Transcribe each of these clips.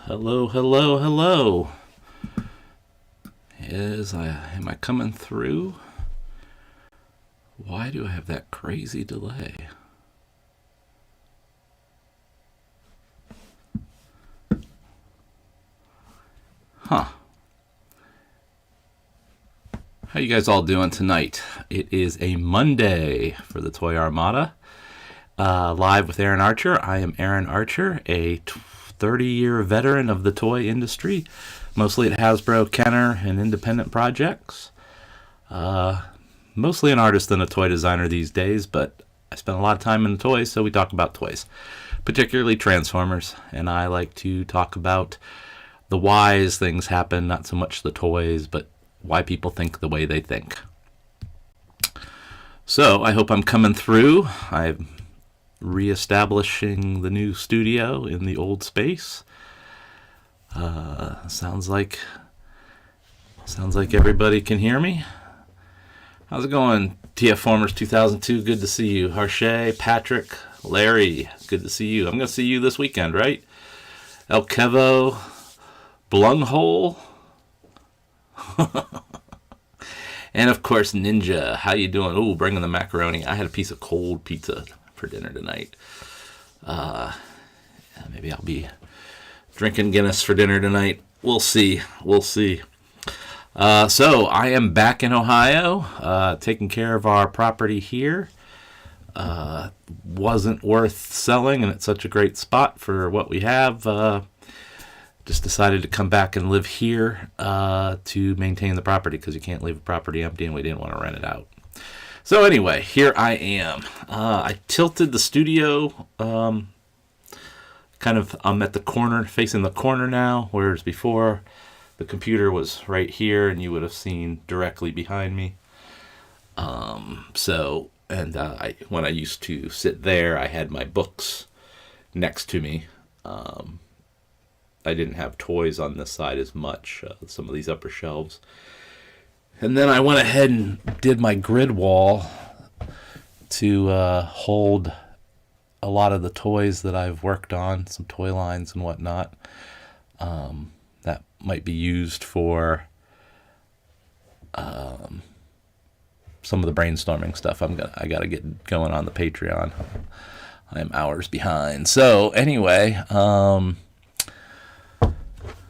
Hello, hello, hello. Am I coming through? Why do I have that crazy delay? Huh. How you guys all doing tonight? It is a Monday for the Toy Armada. Live with Aaron Archer. I am Aaron Archer, a 30-year veteran of the toy industry, mostly at Hasbro, Kenner, and independent projects. Mostly an artist than a toy designer these days, but I spend a lot of time in the toys, so we talk about toys, particularly Transformers, and I like to talk about the whys things happen, not so much the toys, but why people think the way they think. So I hope I'm coming through. I'm reestablishing the new studio in the old space. Sounds like everybody can hear me. How's it going, TFCON 2002? Good to see you. Harshay, Patrick, Larry, good to see you. I'm going to see you this weekend, right? El Kevo, Blunghole, and of course Ninja. How you doing? Ooh, bringing the macaroni. I had a piece of cold pizza for dinner tonight. Maybe I'll be drinking Guinness for dinner tonight. We'll see. So I am back in Ohio, taking care of our property here. Wasn't worth selling, and it's such a great spot for what we have. Just decided to come back and live here to maintain the property, because you can't leave a property empty, and we didn't want to rent it out. So anyway, here I am. I tilted the studio. I'm at the corner, facing the corner now, whereas before the computer was right here, and you would have seen directly behind me. When I used to sit there, I had my books next to me. I didn't have toys on this side as much, some of these upper shelves. And then I went ahead and did my grid wall to hold a lot of the toys that I've worked on, some toy lines and whatnot. That might be used for some of the brainstorming stuff. I gotta get going on the Patreon. I am hours behind. So anyway,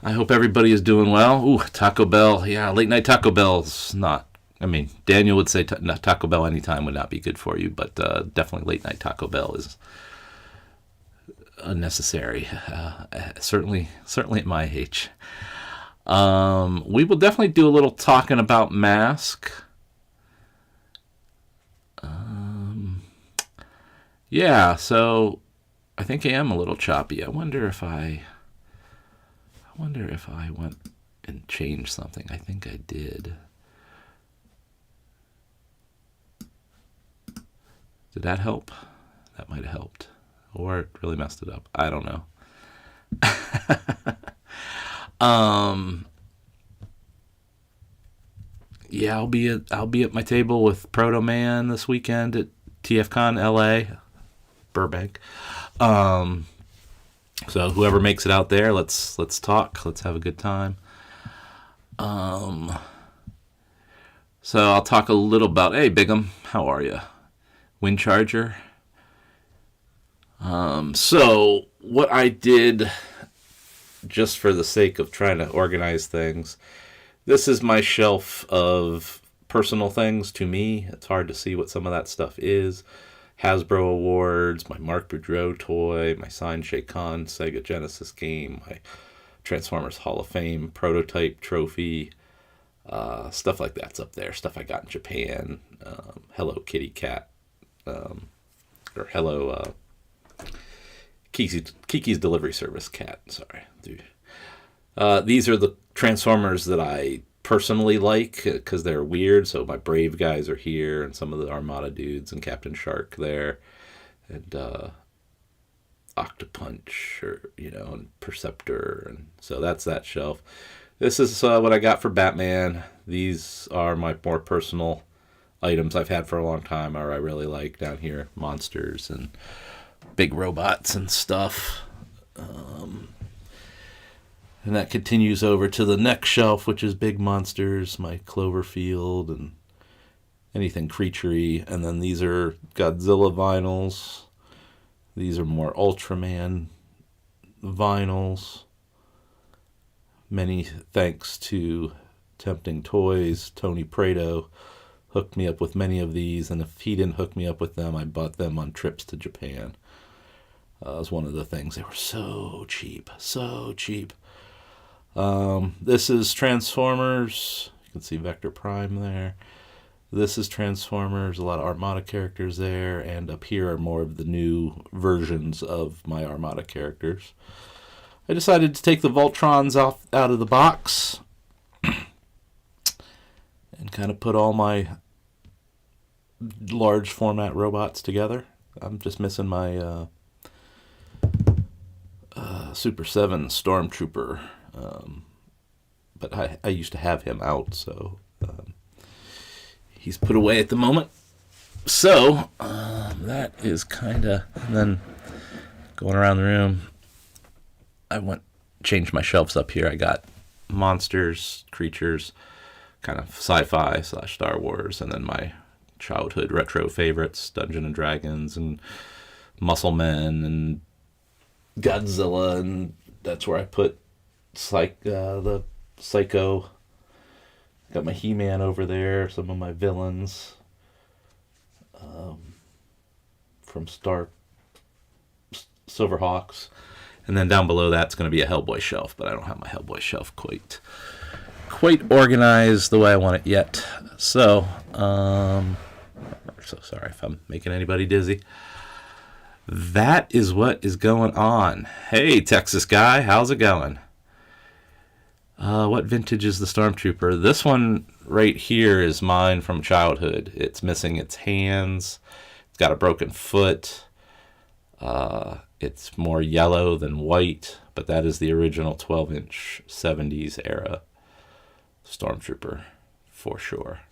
I hope everybody is doing well. Ooh, Taco Bell. Yeah, late night Taco Bell's not. I mean, Daniel would say Taco Bell anytime would not be good for you, but definitely late night Taco Bell is unnecessary. Certainly at my age. We will definitely do a little talking about Mask. Yeah, so I think I am a little choppy. I wonder if I went and changed something. I think I did. Did that help? That might have helped. Or it really messed it up. I don't know. Yeah, I'll be at my table with Proto Man this weekend at TFCON LA, Burbank. So whoever makes it out there, let's talk. Let's have a good time. So I'll talk a little about, hey, Big'em, how are you? Wind Charger. So what I did, just for the sake of trying to organize things, this is my shelf of personal things to me. It's hard to see what some of that stuff is. Hasbro Awards, my Mark Boudreau toy, my signed TFCON Sega Genesis game, my Transformers Hall of Fame prototype trophy, stuff like that's up there. Stuff I got in Japan, Hello Kitty Cat, or Hello Kiki's Delivery Service Cat. Sorry, dude. These are the Transformers that I personally like because they're weird. So my Brave guys are here, and some of the Armada dudes, and Captain Shark there, and Octopunch, and Perceptor, and so that's that shelf. This is what I got for Batman. These are my more personal items I've had for a long time, or I really like down here. Monsters and big robots and stuff. And that continues over to the next shelf, which is big monsters, my Cloverfield and anything creaturey. And then these are Godzilla vinyls. These are more Ultraman vinyls. Many thanks to Tempting Toys. Tony Prado hooked me up with many of these, and if he didn't hook me up with them, I bought them on trips to Japan. It was one of the things. They were so cheap, so cheap. This is Transformers. You can see Vector Prime there. This is Transformers, a lot of Armada characters there, and up here are more of the new versions of my Armada characters. I decided to take the Voltrons out of the box and kind of put all my large format robots together. I'm just missing my Super 7 Stormtrooper, but I used to have him out, so he's put away at the moment. So that is kind of, and then going around the room, I changed my shelves up here. I got monsters, creatures, kind of sci-fi / Star Wars, and then my childhood retro favorites, Dungeons and Dragons and Muscle Men and Godzilla, and that's where I put the Psycho. Got my He-Man over there, some of my villains from Silverhawks. And then down below that's going to be a Hellboy shelf, but I don't have my Hellboy shelf quite organized the way I want it yet. So sorry if I'm making anybody dizzy. That is what is going on. Hey, Texas guy, how's it going? What vintage is the Stormtrooper? This one right here is mine from childhood. It's missing its hands. It's got a broken foot. It's more yellow than white, but that is the original 12-inch 70s era Stormtrooper for sure.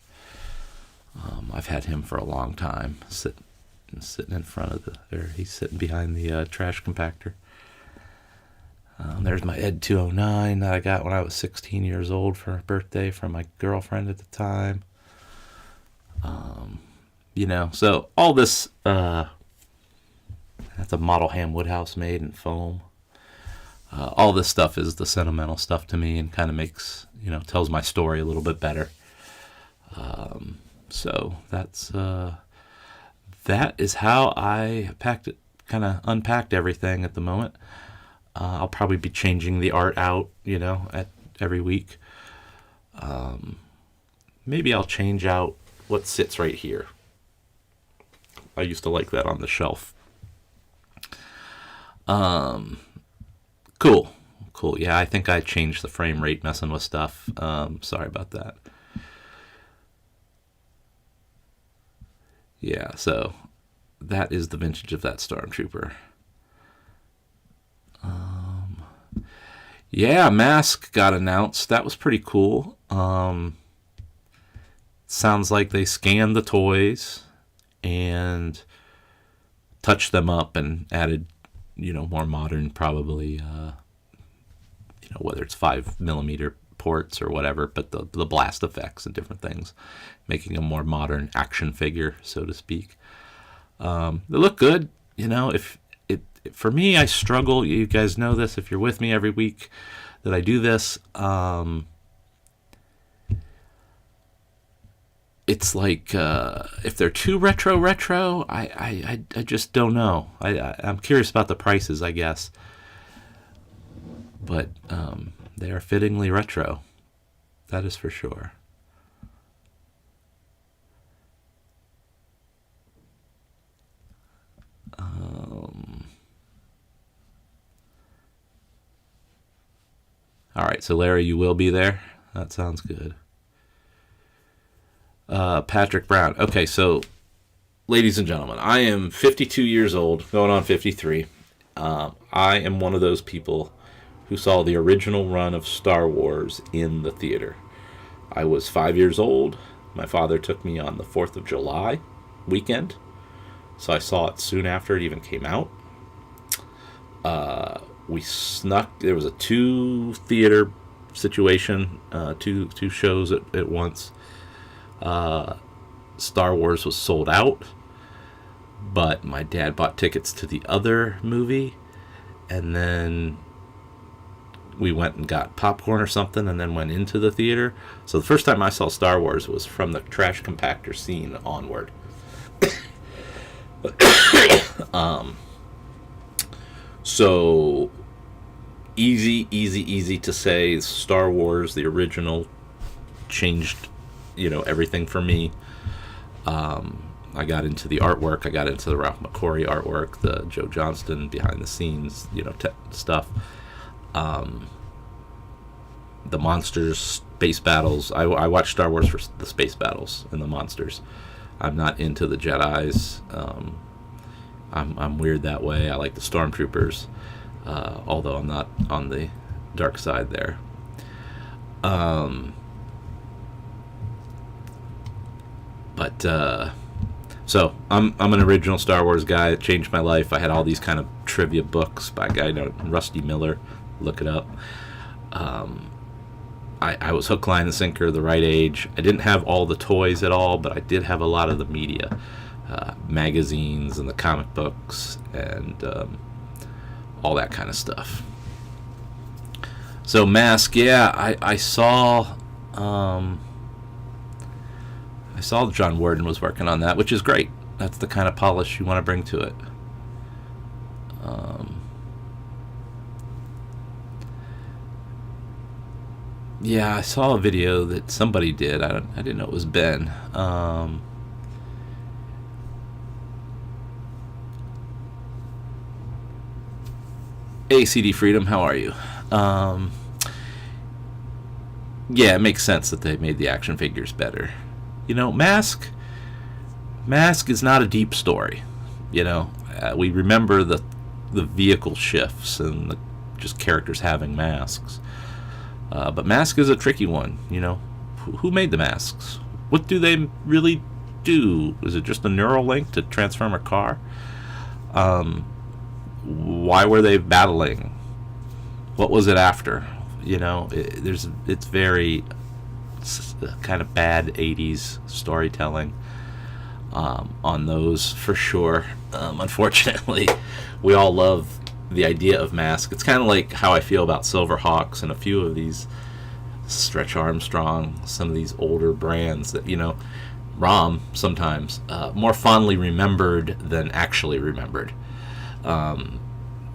I've had him for a long time, sitting in front of he's sitting behind the trash compactor. There's my Ed 209 that I got when I was 16 years old for a birthday from my girlfriend at the time. So all this, that's a model Ham Woodhouse made in foam. All this stuff is the sentimental stuff to me and kind of makes, tells my story a little bit better. So that is how I kind of unpacked everything at the moment. I'll probably be changing the art out, at every week. Maybe I'll change out what sits right here. I used to like that on the shelf. Cool. Yeah, I think I changed the frame rate messing with stuff. Sorry about that. Yeah, so that is the vintage of that Stormtrooper. Yeah, Mask got announced. That was pretty cool. Sounds like they scanned the toys and touched them up and added, more modern, probably, whether it's 5mm ports or whatever, but the blast effects and different things, making a more modern action figure, so to speak. They look good. For me, I struggle. You guys know this if you're with me every week that I do this. It's like if they're too retro, I just don't know. I'm curious about the prices, I guess. But they are fittingly retro. That is for sure. All right, so Larry, you will be there? That sounds good. Patrick Brown. Okay, so, ladies and gentlemen, I am 52 years old, going on 53. I am one of those people who saw the original run of Star Wars in the theater. I was 5 years old. My father took me on the 4th of July weekend, so I saw it soon after it even came out. we snuck. There was a 2-theater situation, two shows at once. Star Wars was sold out, but my dad bought tickets to the other movie, and then we went and got popcorn or something and then went into the theater. So the first time I saw Star Wars was from the trash compactor scene onward. So easy to say Star Wars, the original, changed, everything for me. I got into the artwork. I got into the Ralph McQuarrie artwork, the Joe Johnston behind the scenes, stuff. The monsters, space battles. I watched Star Wars for the space battles and the monsters. I'm not into the Jedis. I'm weird that way. I like the Stormtroopers, although I'm not on the dark side there. So I'm an original Star Wars guy. It changed my life. I had all these kind of trivia books by a guy named Rusty Miller. Look it up. I was hook, line, and sinker, the right age. I didn't have all the toys at all, but I did have a lot of the media, magazines and the comic books and all that kind of stuff. So Mask, yeah, I saw John Warden was working on that, which is great. That's the kind of polish you want to bring to it. Yeah, I saw a video that somebody did. I didn't know it was Ben. Hey, CD Freedom, how are you? Yeah, it makes sense that they made the action figures better. Mask is not a deep story. We remember the vehicle shifts and just characters having masks. But Mask is a tricky one. Who made the masks? What do they really do? Is it just a neural link to transform a car? Why were they battling? What was it after? It's very kind of bad 80s storytelling on those for sure. Unfortunately, we all love the idea of Mask. It's kind of like how I feel about Silverhawks and a few of these Stretch Armstrong, some of these older brands that, ROM sometimes, more fondly remembered than actually remembered. No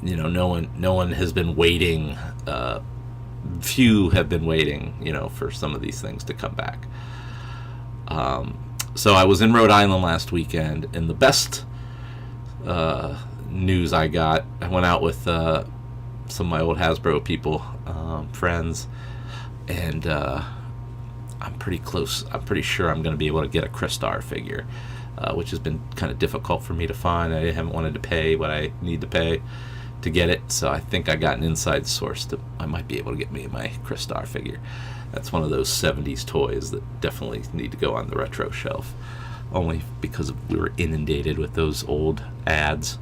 one has been waiting, few have been waiting, for some of these things to come back. So I was in Rhode Island last weekend, and the best news I got, I went out with some of my old Hasbro people, friends, and I'm pretty close. I'm pretty sure I'm going to be able to get a Crystar figure, which has been kind of difficult for me to find. I haven't wanted to pay what I need to pay to get it, so I think I got an inside source that I might be able to get me my Crystar figure. That's one of those 70s toys that definitely need to go on the retro shelf, only because we were inundated with those old ads.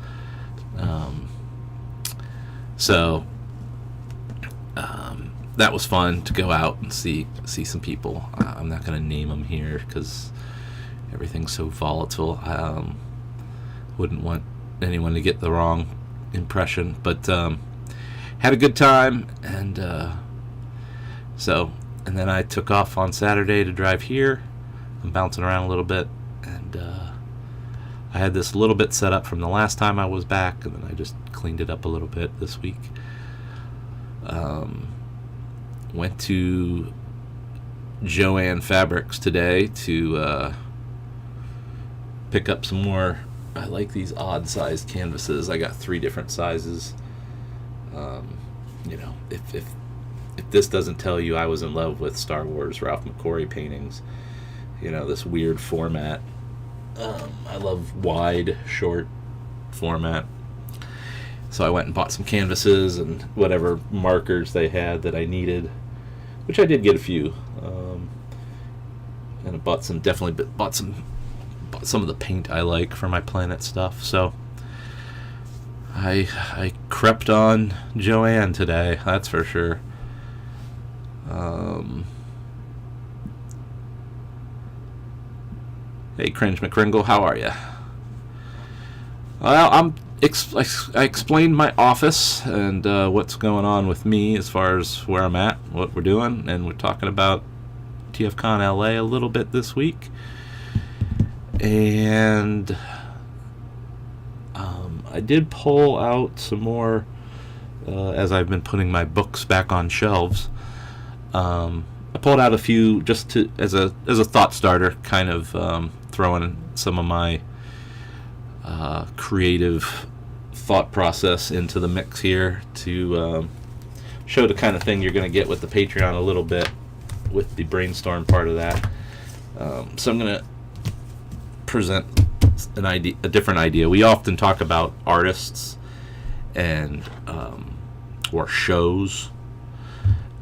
That was fun to go out and see some people. I'm not going to name them here because everything's so volatile. Wouldn't want anyone to get the wrong impression, but had a good time, and then I took off on Saturday to drive here. I'm bouncing around a little bit, and I had this little bit set up from the last time I was back, and then I just cleaned it up a little bit this week. Went to Jo-Ann Fabrics today to pick up some more. I like these odd-sized canvases. I got 3 different sizes. If this doesn't tell you I was in love with Star Wars Ralph McQuarrie paintings, this weird format. I love wide, short format. So I went and bought some canvases and whatever markers they had that I needed, which I did get a few. And I bought some of the paint I like for my Planet stuff. So I crept on Joanne today, that's for sure. Hey, Cringe McCringle, how are you? Well, I explained my office and what's going on with me as far as where I'm at, what we're doing, and we're talking about TFCON LA a little bit this week. And I did pull out some more as I've been putting my books back on shelves. I pulled out a few just to as a thought starter, kind of throwing some of my creative thought process into the mix here to show the kind of thing you're going to get with the Patreon a little bit with the brainstorm part of that. So I'm going to present a different idea. We often talk about artists and or shows,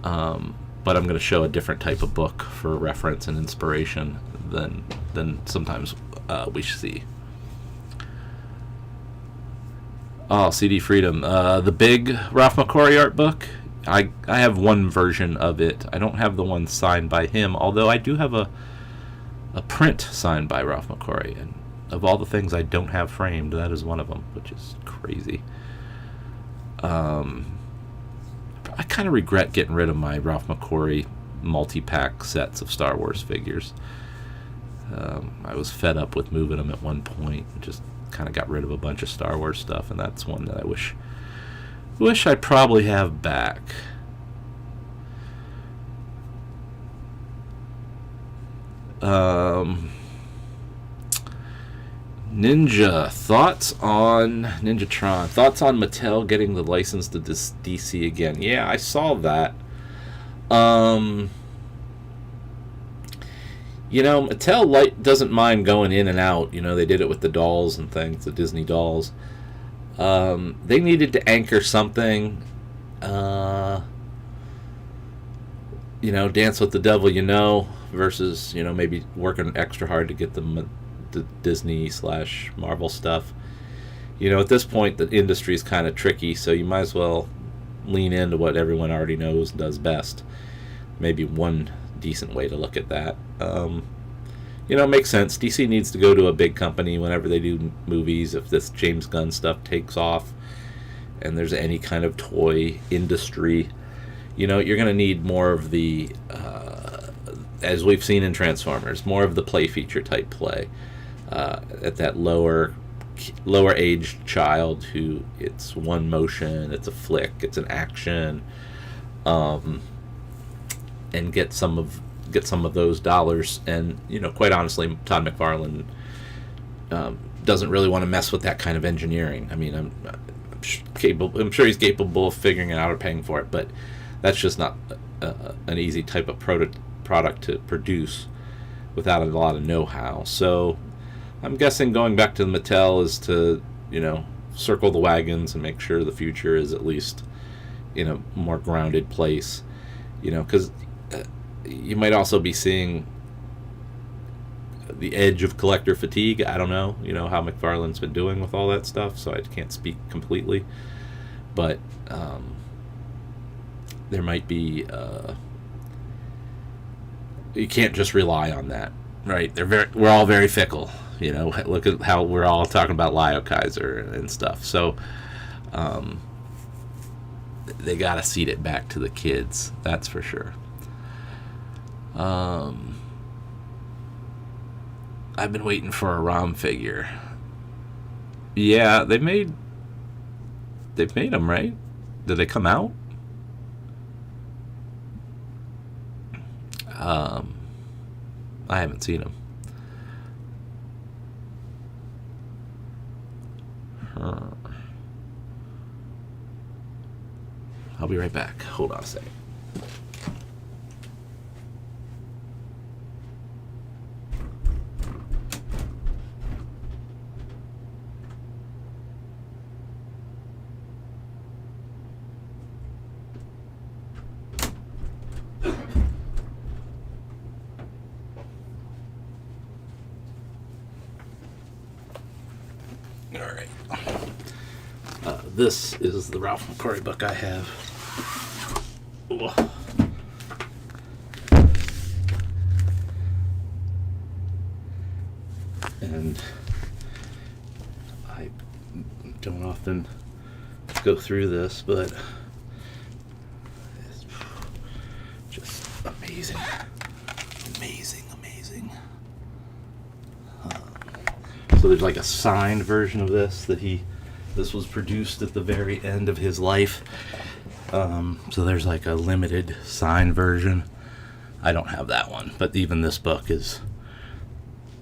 but I'm going to show a different type of book for reference and inspiration than sometimes we see. Oh, CD Freedom. The big Ralph McQuarrie art book, I have one version of it. I don't have the one signed by him, although I do have a print signed by Ralph McQuarrie. And of all the things I don't have framed, that is one of them, which is crazy. I kind of regret getting rid of my Ralph McQuarrie multi-pack sets of Star Wars figures. I was fed up with moving them at one point and just kind of got rid of a bunch of Star Wars stuff, and that's one that I wish I probably have back. Ninja, thoughts on Ninjatron? Thoughts on Mattel getting the license to DC again? Yeah, I saw that. Mattel doesn't mind going in and out. They did it with the dolls and things, the Disney dolls. They needed to anchor something. Dance with the Devil, versus, maybe working extra hard to get the Disney/Marvel stuff. At this point, the industry is kind of tricky, so you might as well lean into what everyone already knows and does best. Maybe one decent way to look at that. Makes sense. DC needs to go to a big company whenever they do movies. If this James Gunn stuff takes off and there's any kind of toy industry, you're going to need more of the, as we've seen in Transformers, more of the play feature type play at that lower aged child who it's one motion, it's a flick, it's an action, and get some of those dollars. And quite honestly, Todd McFarlane doesn't really want to mess with that kind of engineering. I mean, I'm sure he's capable of figuring it out or paying for it, but that's just not an easy type of product to produce without a lot of know-how. So I'm guessing going back to the Mattel is to circle the wagons and make sure the future is at least in a more grounded place. Because you might also be seeing the edge of collector fatigue. I don't know, how McFarlane's been doing with all that stuff, so I can't speak completely. But there might be... you can't just rely on that, right? We're all very fickle. Look at how we're all talking about Leo Kaiser and stuff. So they got to seed it back to the kids, that's for sure. I've been waiting for a ROM figure. Yeah, they've made them, right? Did they come out? I haven't seen them. I'll be right back. Hold on a second. All right. This is the Ralph McQuarrie book I have. And I don't often go through this, but it's just amazing. Amazing. So there's like a signed version of this this was produced at the very end of his life. So there's like a limited signed version. I don't have that one, but even this book is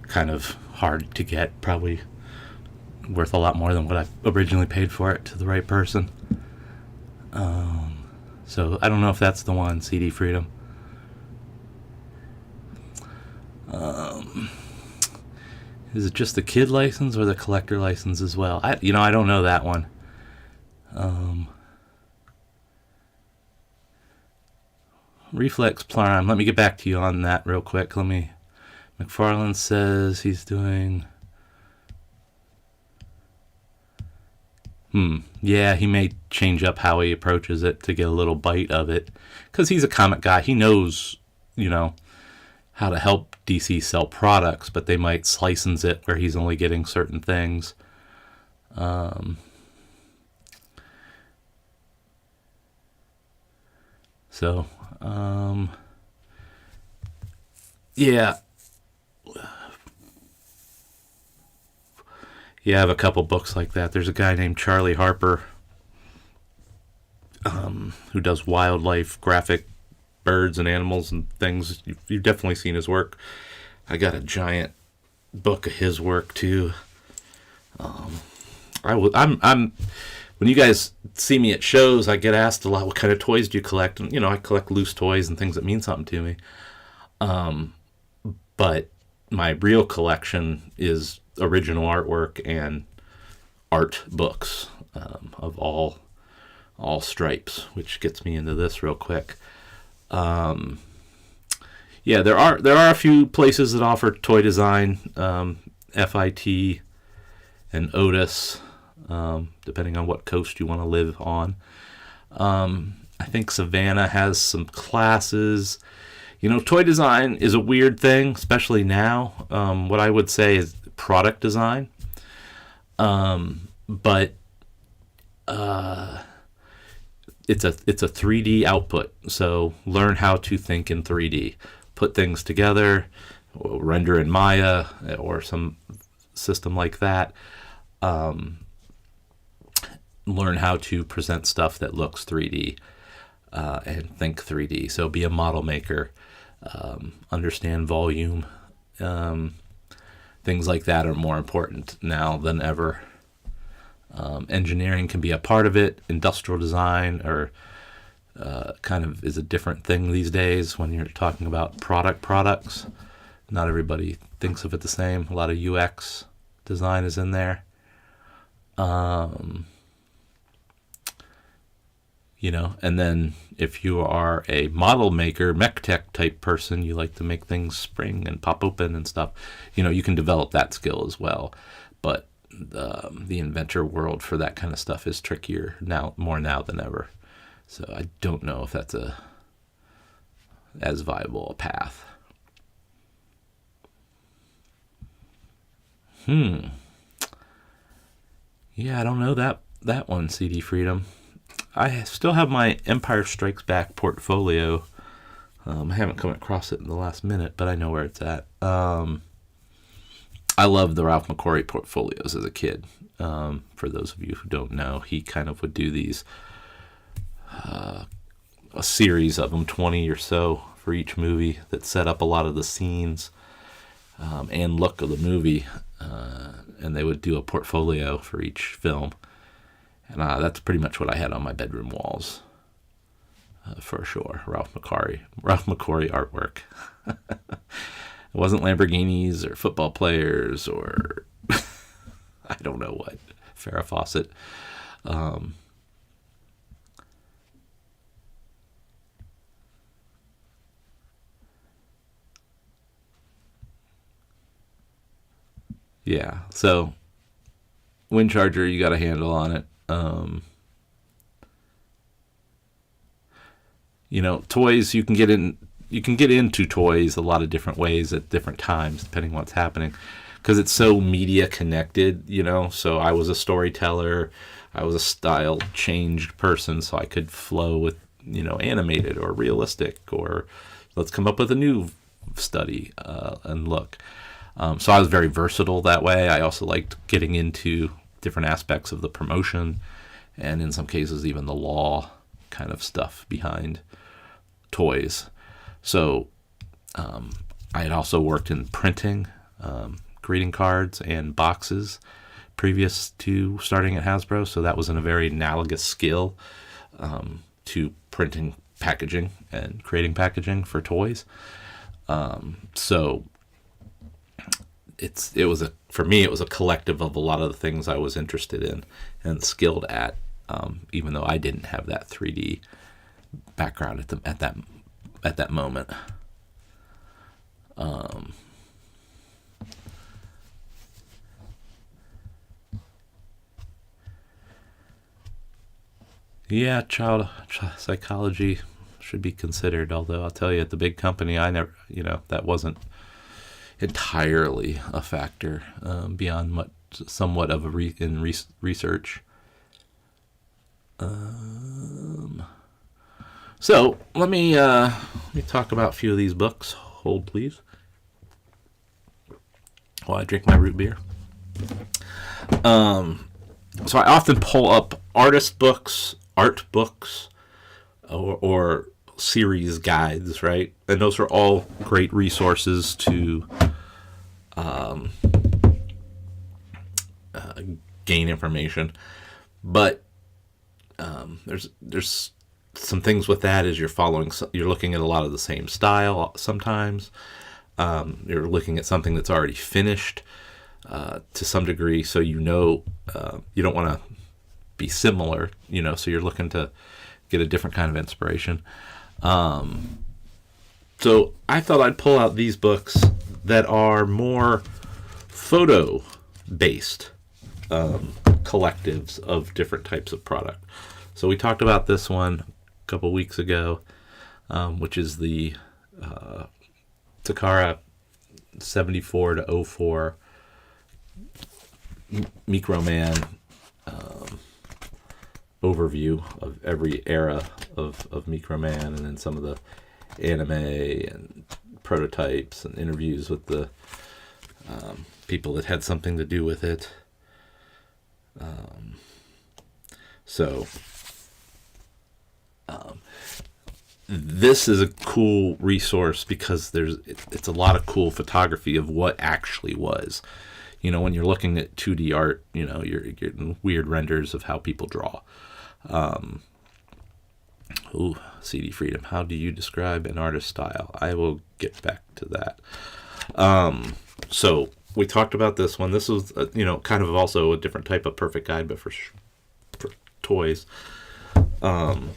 kind of hard to get, probably worth a lot more than what I originally paid for it to the right person. So I don't know if that's the one, CD Freedom. Is it just the kid license or the collector license as well? I don't know that one. Reflex Prime. Let me get back to you on that real quick. McFarlane says he's doing... Yeah, he may change up how he approaches it to get a little bite of it. Because he's a comic guy. He knows, how to help DC sell products, but they might license it where he's only getting certain things. Yeah. Yeah, I have a couple books like that. There's a guy named Charlie Harper who does wildlife, graphic birds and animals and things. You've definitely seen his work. I got a giant book of his work too. I'm when you guys see me at shows, I get asked a lot, what kind of toys do you collect? And I collect loose toys and things that mean something to me. But my real collection is original artwork and art books of all stripes, which gets me into this real quick. Yeah, there are a few places that offer toy design, FIT and Otis, depending on what coast you want to live on. I think Savannah has some classes. Toy design is a weird thing, especially now. What I would say is product design. But it's a 3D output. So learn how to think in 3D. Put things together, render in Maya or some system like that. Learn how to present stuff that looks 3D and think 3D. So be a model maker. Understand volume. Things like that are more important now than ever. Engineering can be a part of it. Industrial design or kind of is a different thing these days when you're talking about products. Not everybody thinks of it the same. A lot of UX design is in there. And then if you are a model maker, mech tech type person, you like to make things spring and pop open and stuff, you can develop that skill as well. But the inventor world for that kind of stuff is trickier more now than ever. So I don't know if that's as viable a path. Yeah, I don't know that one, CD Freedom. I still have my Empire Strikes Back portfolio. I haven't come across it in the last minute, but I know where it's at. I loved the Ralph McQuarrie portfolios as a kid. For those of you who don't know, he kind of would do these, a series of them, 20 or so for each movie, that set up a lot of the scenes and look of the movie. And they would do a portfolio for each film. And that's pretty much what I had on my bedroom walls, for sure. Ralph McQuarrie artwork. It wasn't Lamborghinis or football players or I don't know what, Farrah Fawcett. Yeah, so Wind Charger, you got a handle on it. Toys, you can get into toys a lot of different ways at different times, depending on what's happening, because it's so media connected, So I was a storyteller, I was a style changed person, so I could flow with, animated or realistic, or let's come up with a new study and look. So I was very versatile that way. I also liked getting into different aspects of the promotion, and in some cases even the law kind of stuff behind toys. So I had also worked in printing, greeting cards and boxes previous to starting at Hasbro, so that was a very analogous skill to printing packaging and creating packaging for toys. So for me it was a collective of a lot of the things I was interested in and skilled at, even though I didn't have that 3D background at that moment. Yeah, child psychology should be considered, although I'll tell you, at the big company, I never, that wasn't entirely a factor, beyond somewhat of research. So let me talk about a few of these books. Hold, please, while I drink my root beer. So I often pull up art books, or series guides, right? And those are all great resources to gain information. But there's some things with that is you're looking at a lot of the same style sometimes. You're looking at something that's already finished to some degree, so you don't want to be similar, so you're looking to get a different kind of inspiration. So I thought I'd pull out these books that are more photo-based collectives of different types of product. So we talked about this one a couple weeks ago, which is the Takara 74 to 04 Microman overview of every era of Microman, and then some of the anime and prototypes and interviews with the people that had something to do with it. This is a cool resource because it's a lot of cool photography of what actually was. When you're looking at 2D art, you're getting weird renders of how people draw. CD Freedom, how do you describe an artist's style? I will get back to that. So we talked about this one. This was, kind of also a different type of perfect guide, but for toys. I'm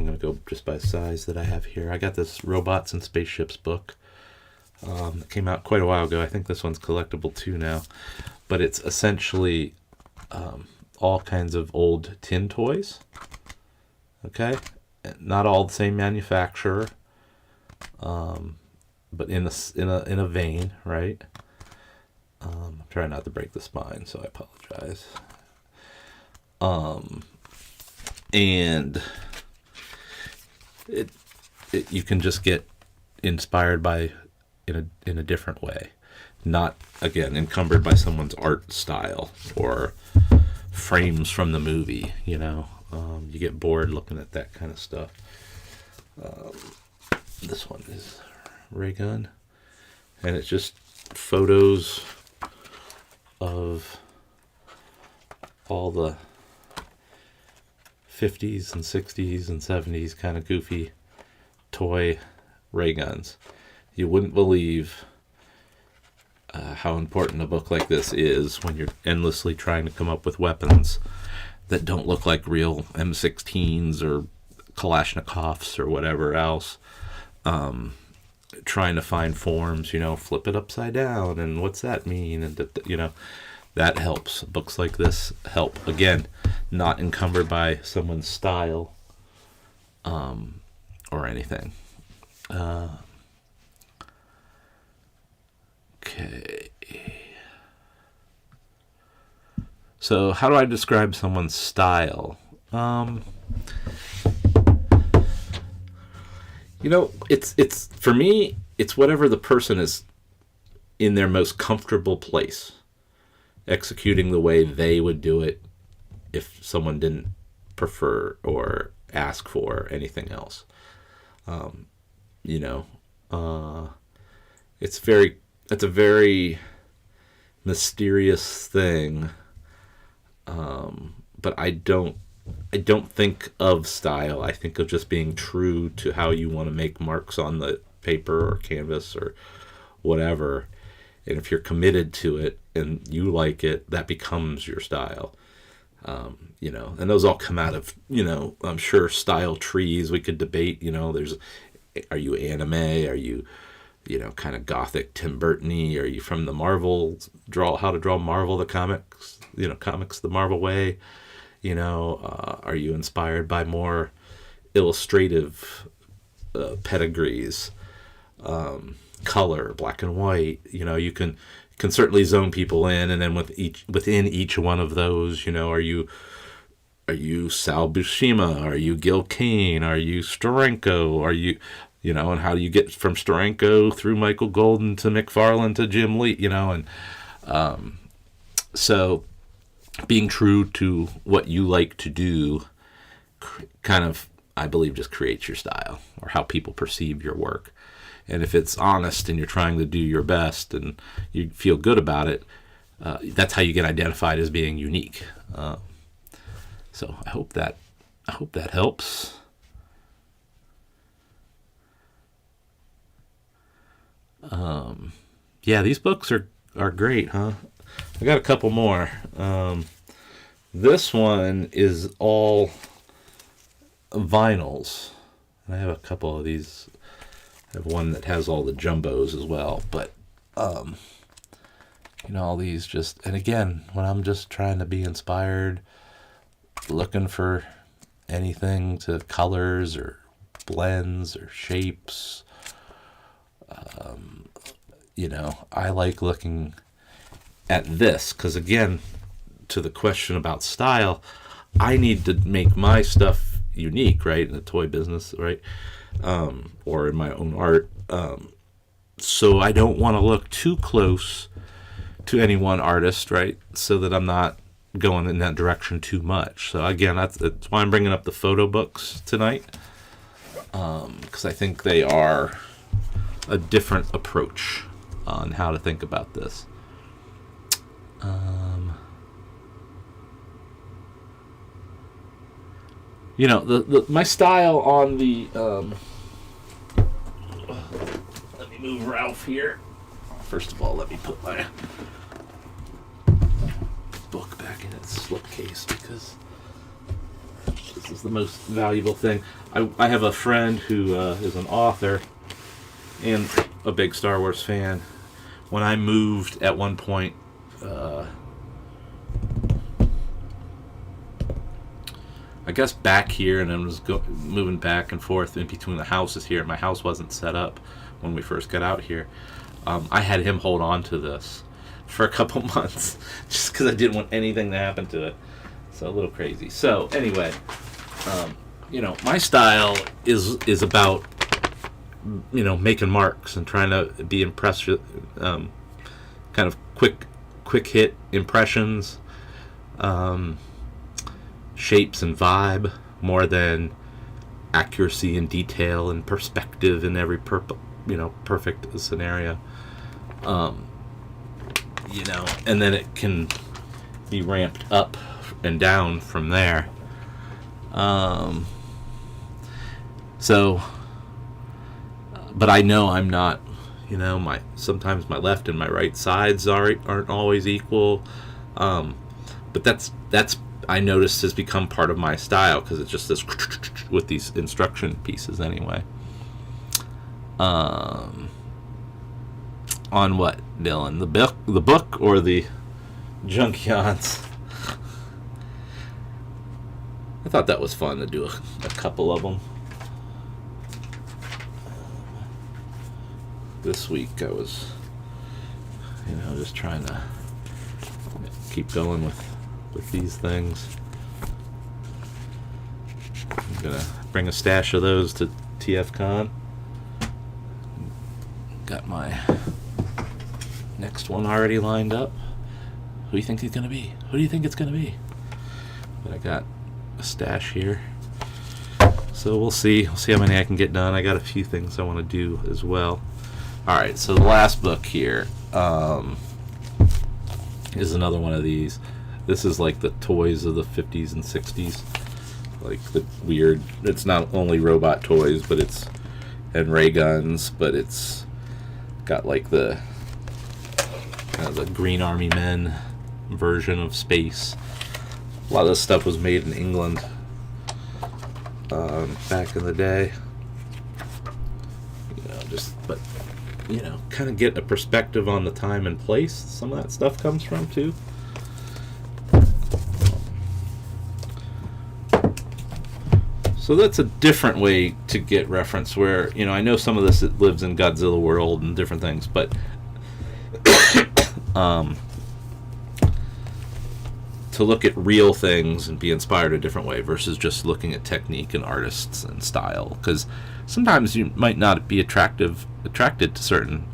going to go just by size that I have here. I got this Robots and Spaceships book. It came out quite a while ago. I think this one's collectible too now. But it's essentially all kinds of old tin toys. Okay? Not all the same manufacturer. But in a vein, right? I'm trying not to break the spine, so I apologize. And you can just get inspired by in a different way, not again encumbered by someone's art style or frames from the movie. You get bored looking at that kind of stuff. This one is ray gun, and it's just photos of all the 50s and 60s and 70s kind of goofy toy ray guns. You wouldn't believe how important a book like this is when you're endlessly trying to come up with weapons that don't look like real M16s or Kalashnikovs or whatever else. Trying to find forms, flip it upside down, and what's that mean? And that helps. Books like this help. Again, not encumbered by someone's style or anything. Okay. So how do I describe someone's style? It's for me, it's whatever the person is in their most comfortable place, executing the way they would do it if someone didn't prefer or ask for anything else. It's a very mysterious thing. But I don't think of style. I think of just being true to how you want to make marks on the paper or canvas or whatever. And if you're committed to it and you like it, that becomes your style. And those all come out of, I'm sure style trees we could debate. Are you anime? Are you, kind of gothic Tim Burton-y? Are you from the Marvel, how to draw Marvel, the comics, comics the Marvel way? Are you inspired by more illustrative pedigrees, color, black and white? You can certainly zone people in, and then within each one of those, are you Sal Buscema? Are you Gil Kane? Are you Steranko? Are you, and how do you get from Steranko through Michael Golden to McFarlane to Jim Lee? So being true to what you like to do kind of, I believe, just creates your style or how people perceive your work. And if it's honest and you're trying to do your best and you feel good about it, that's how you get identified as being unique. So I hope that helps. Yeah, these books are great, huh? I got a couple more. This one is all vinyls. I have a couple of these. I have one that has all the jumbos as well. But, all these just... And again, when I'm just trying to be inspired, looking for anything to colors or blends or shapes, I like looking at this, because again, to the question about style, I need to make my stuff unique, right, in the toy business, right, or in my own art, so I don't want to look too close to any one artist, right, so that I'm not going in that direction too much. So again, that's why I'm bringing up the photo books tonight, because I think they are a different approach on how to think about this. My style on the let me move Ralph here. First of all, let me put my book back in its slipcase, because this is the most valuable thing. I have a friend who is an author and a big Star Wars fan. When I moved at one point, I guess back here, and then was moving back and forth in between the houses here. My house wasn't set up when we first got out here. I had him hold on to this for a couple months just because I didn't want anything to happen to it. So a little crazy. So anyway, my style is about making marks and trying to be impressive, kind of quick hit impressions, shapes and vibe, more than accuracy and detail and perspective in every perfect scenario. And then it can be ramped up and down from there. But I know I'm not, sometimes my left and my right sides aren't always equal. But that's I noticed has become part of my style, because it's just this with these instruction pieces anyway. On what, Dylan? The book or the Junkions. I thought that was fun to do a couple of them. This week I was, just trying to keep going with these things. I'm gonna bring a stash of those to TFCON. Got my next one already lined up. Who do you think he's gonna be? Who do you think it's gonna be? But I got a stash here, so we'll see. We'll see how many I can get done. I got a few things I want to do as well. All right, so the last book here is another one of these. This is like the toys of the 50s and 60s, like the weird. It's not only robot toys, but and ray guns, but it's got like the kind of the Green Army Men version of space. A lot of this stuff was made in England back in the day. But kind of get a perspective on the time and place some of that stuff comes from too. So that's a different way to get reference where, I know some of this lives in Godzilla world and different things, but to look at real things and be inspired a different way versus just looking at technique and artists and style, because sometimes you might not be attracted to certain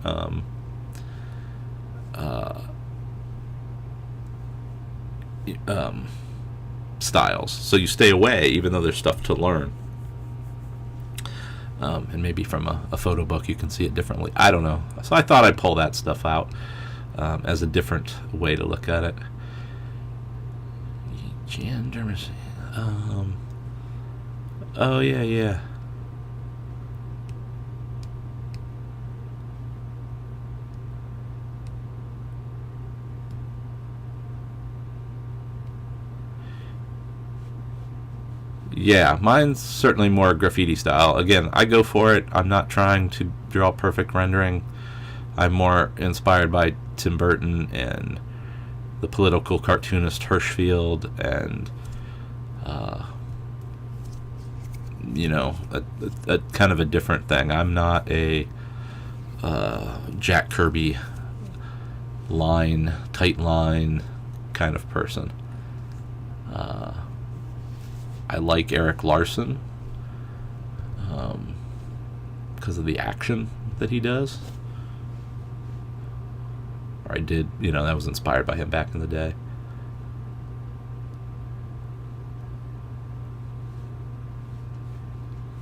styles, so you stay away even though there's stuff to learn. And maybe from a photo book you can see it differently. I don't know. So I thought I'd pull that stuff out as a different way to look at it. Oh yeah. Yeah, mine's certainly more graffiti style. Again, I go for it. I'm not trying to draw perfect rendering. I'm more inspired by Tim Burton and the political cartoonist Hirschfeld and a kind of a different thing. I'm not a Jack Kirby tight line kind of person. I like Eric Larson because of the action that he does. Or I did, that was inspired by him back in the day.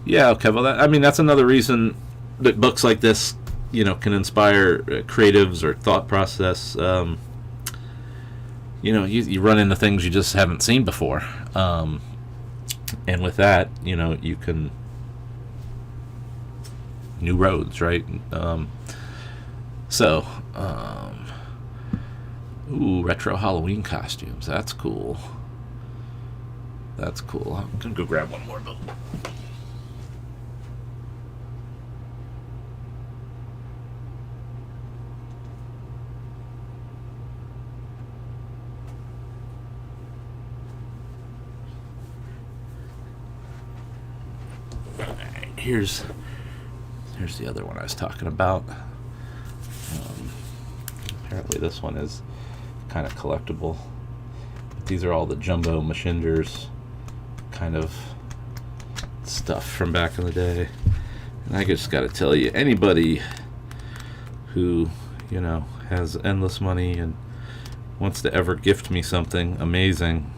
Yeah, okay, well, that's another reason that books like this, can inspire creatives or thought process. You run into things you just haven't seen before. And with that, you can... New roads, right? Ooh, retro Halloween costumes. That's cool. I'm gonna go grab one more book. Here's the other one I was talking about. Apparently this one is kind of collectible. These are all the jumbo Machinders kind of stuff from back in the day. And I just got to tell you, anybody who, has endless money and wants to ever gift me something amazing,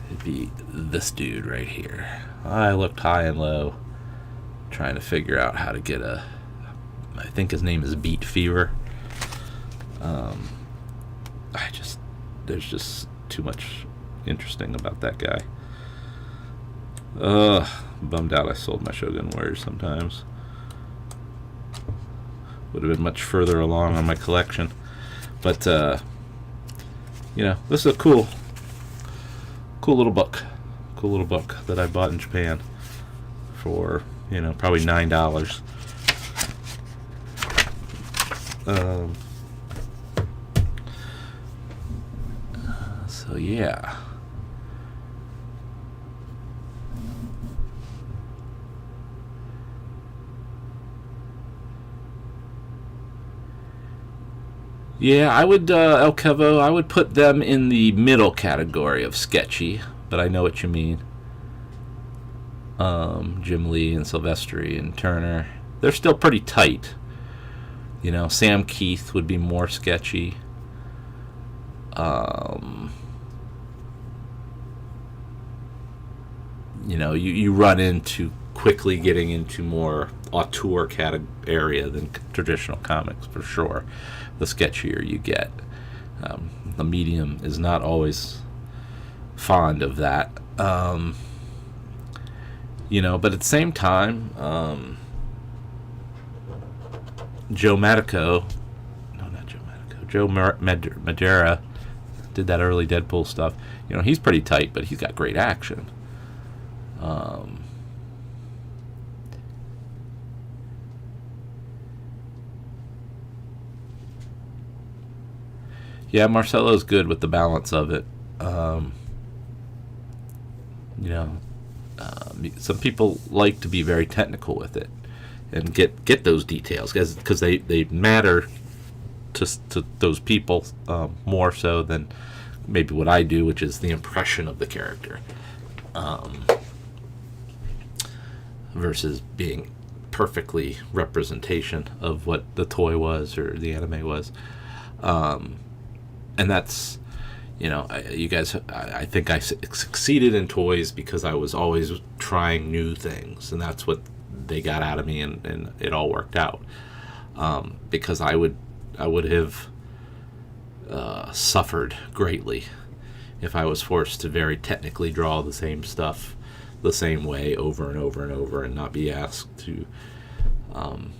it'd be this dude right here. I looked high and low trying to figure out how to get I think his name is Beat Fever. There's just too much interesting about that guy. Bummed out I sold my Shogun Warriors sometimes. Would have been much further along on my collection. But, this is a cool little book. Cool little book that I bought in Japan for, probably $9. So yeah. Yeah, I would, El Kevo, I would put them in the middle category of sketchy, but I know what you mean. Jim Lee and Silvestri and Turner, they're still pretty tight. You know, Sam Keith would be more sketchy. You know, you run into quickly getting into more auteur area than traditional comics, for sure. The sketchier you get. The medium is not always fond of that. You know, but at the same time, Joe Madico, no, not Joe Madico, Joe Madeira did that early Deadpool stuff. You know, he's pretty tight, but he's got great action. Yeah, Marcelo's good with the balance of it. You know, some people like to be very technical with it and get those details because they matter to those people more so than maybe what I do, which is the impression of the character, versus being perfectly representation of what the toy was or the anime was. And that's, you know, you guys, I think I succeeded in toys because I was always trying new things, and that's what they got out of me, and it all worked out. Because I would have suffered greatly if I was forced to very technically draw the same stuff the same way over and over and over and not be asked to come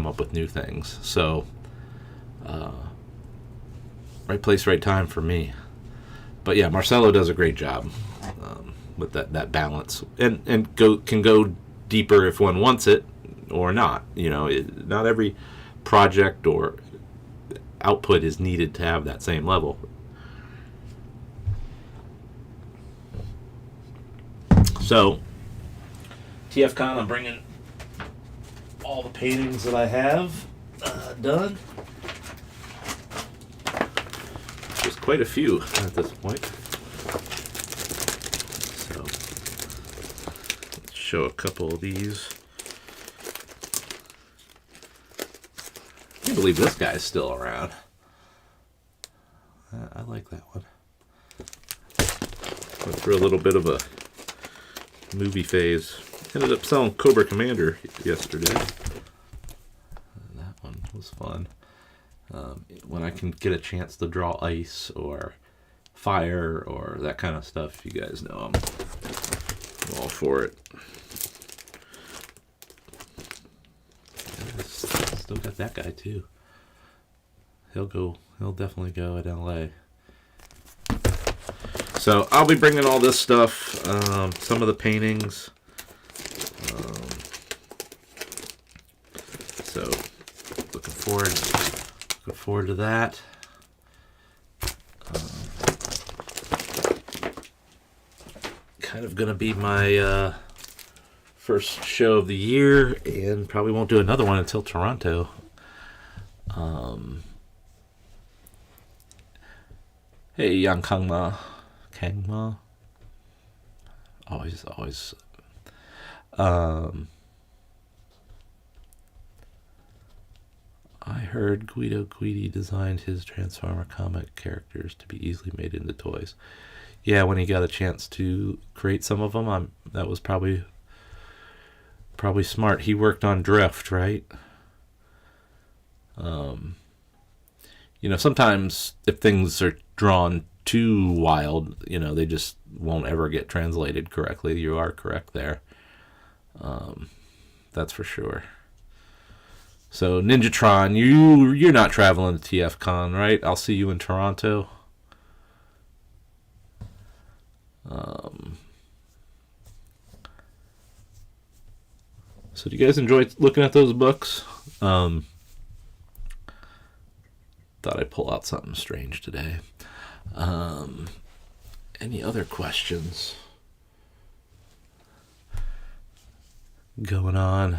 up with new things. So right place, right time for me. But yeah, Marcelo does a great job with that balance, and can go deeper if one wants it or not. You know, not every project or output is needed to have that same level. So TFCON, I'm bringing all the paintings that I have done. There's quite a few at this point. So let's show a couple of these. I can't believe this guy's still around. I like that one. Went through a little bit of a movie phase. Ended up selling Cobra Commander yesterday. That one was fun. When I can get a chance to draw ice or fire or that kind of stuff, you guys know I'm all for it. Still got that guy too. He'll definitely go at LA. So I'll be bringing all this stuff, some of the paintings. So looking forward to that. Kind of gonna be my first show of the year, and probably won't do another one until Toronto. Hey, Yang Kangma. Always. I heard Guido Guidi designed his Transformer comic characters to be easily made into toys. Yeah, when he got a chance to create some of them, that was probably smart. He worked on Drift, right? You know, sometimes if things are drawn too wild, you know, they just won't ever get translated correctly. You are correct there. That's for sure. So Ninjatron, you're not traveling to TFCon, right? I'll see you in Toronto. So do you guys enjoy looking at those books? Thought I'd pull out something strange today. Any other questions going on?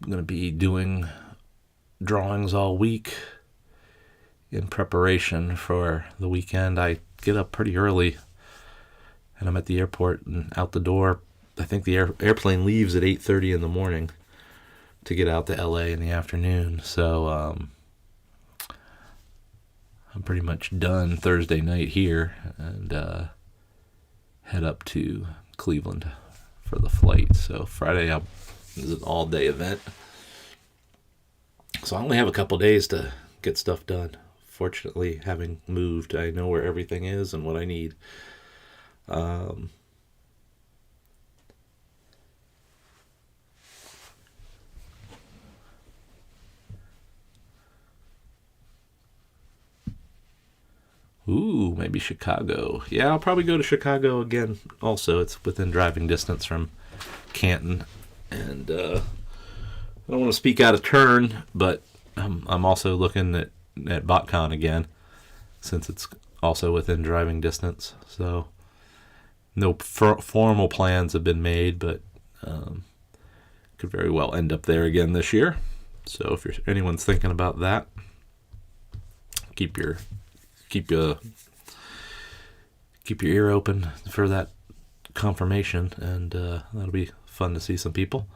I'm going to be doing drawings all week in preparation for the weekend. I get up pretty early and I'm at the airport and out the door. I think the airplane leaves at 8:30 in the morning to get out to LA in the afternoon. So I'm pretty much done Thursday night here and head up to Cleveland for the flight. So Friday is an all-day event. So I only have a couple days to get stuff done. Fortunately, having moved, I know where everything is and what I need. Ooh, maybe Chicago. Yeah, I'll probably go to Chicago again also. It's within driving distance from Canton. And I don't want to speak out of turn, but I'm also looking at BotCon again, since it's also within driving distance. So no formal plans have been made, but could very well end up there again this year. So if anyone's thinking about that, keep your ear open for that confirmation, and that'll be fun to see some people.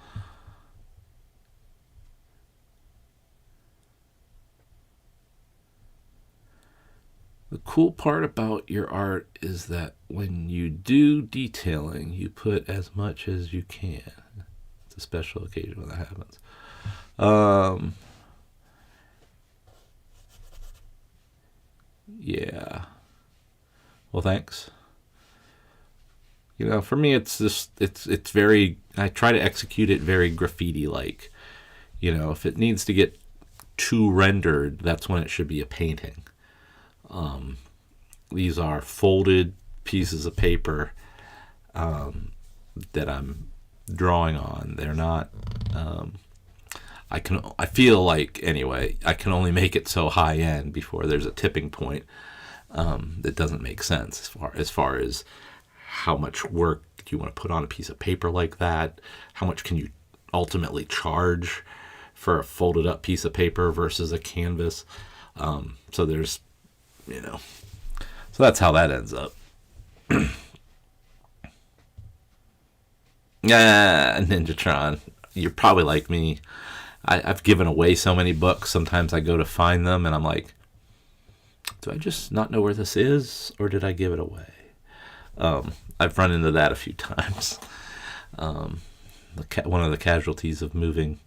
The cool part about your art is that when you do detailing, you put as much as you can. It's a special occasion when that happens. Yeah. Well, thanks. You know, for me, it's very, I try to execute it very graffiti-like. You know, if it needs to get too rendered, that's when it should be a painting. These are folded pieces of paper that I'm drawing on. They're not, I feel like, anyway, I can only make it so high end before there's a tipping point that doesn't make sense as far as how much work do you want to put on a piece of paper like that? How much can you ultimately charge for a folded up piece of paper versus a canvas? So there's, you know, so that's how that ends up. Yeah, Ninjatron, you're probably like me. I've given away so many books. Sometimes I go to find them and I'm like, do I just not know where this is, or did I give it away? I've run into that a few times. One of the casualties of moving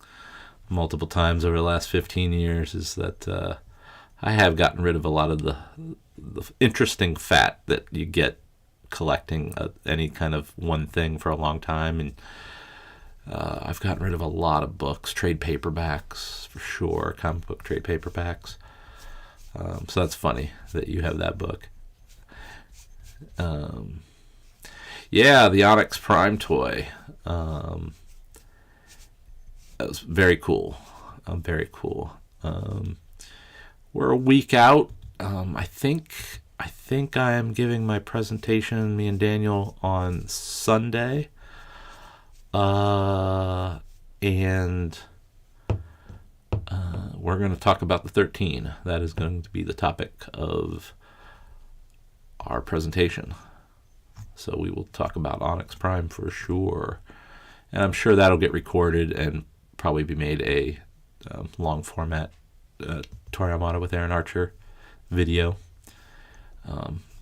multiple times over the last 15 years is that I have gotten rid of a lot of the interesting fat that you get collecting any kind of one thing for a long time. And I've gotten rid of a lot of books, trade paperbacks for sure, comic book trade paperbacks. So that's funny that you have that book. Yeah, the Onyx Prime toy. That was very cool. Very cool. We're a week out. I think I am giving my presentation, me and Daniel, on Sunday. And we're going to talk about the 13. That is going to be the topic of our presentation. So we will talk about Onyx Prime for sure. And I'm sure that'll get recorded and probably be made a long format Toy Armada with Aaron Archer video.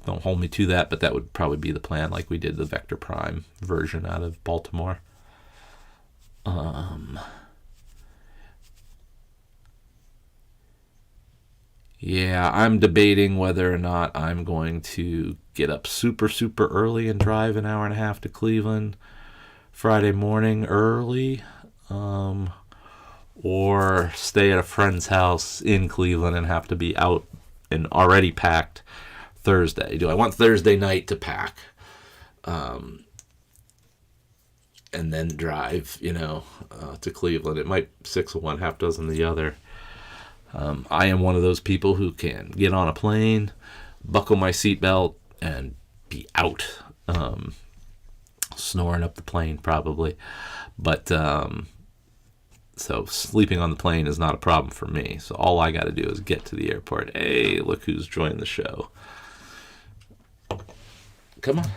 Don't hold me to that, but that would probably be the plan, like we did the Vector Prime version out of Baltimore. Yeah, I'm debating whether or not I'm going to get up super, super early and drive an hour and a half to Cleveland Friday morning early, or stay at a friend's house in Cleveland and have to be out and already packed Thursday. Do I want Thursday night to pack and then drive, to Cleveland? It might 6 of one, half dozen the other. I am one of those people who can get on a plane, buckle my seatbelt, and be out. Snoring up the plane, probably. But, so sleeping on the plane is not a problem for me. So all I got to do is get to the airport. Hey, look who's joined the show. Come on.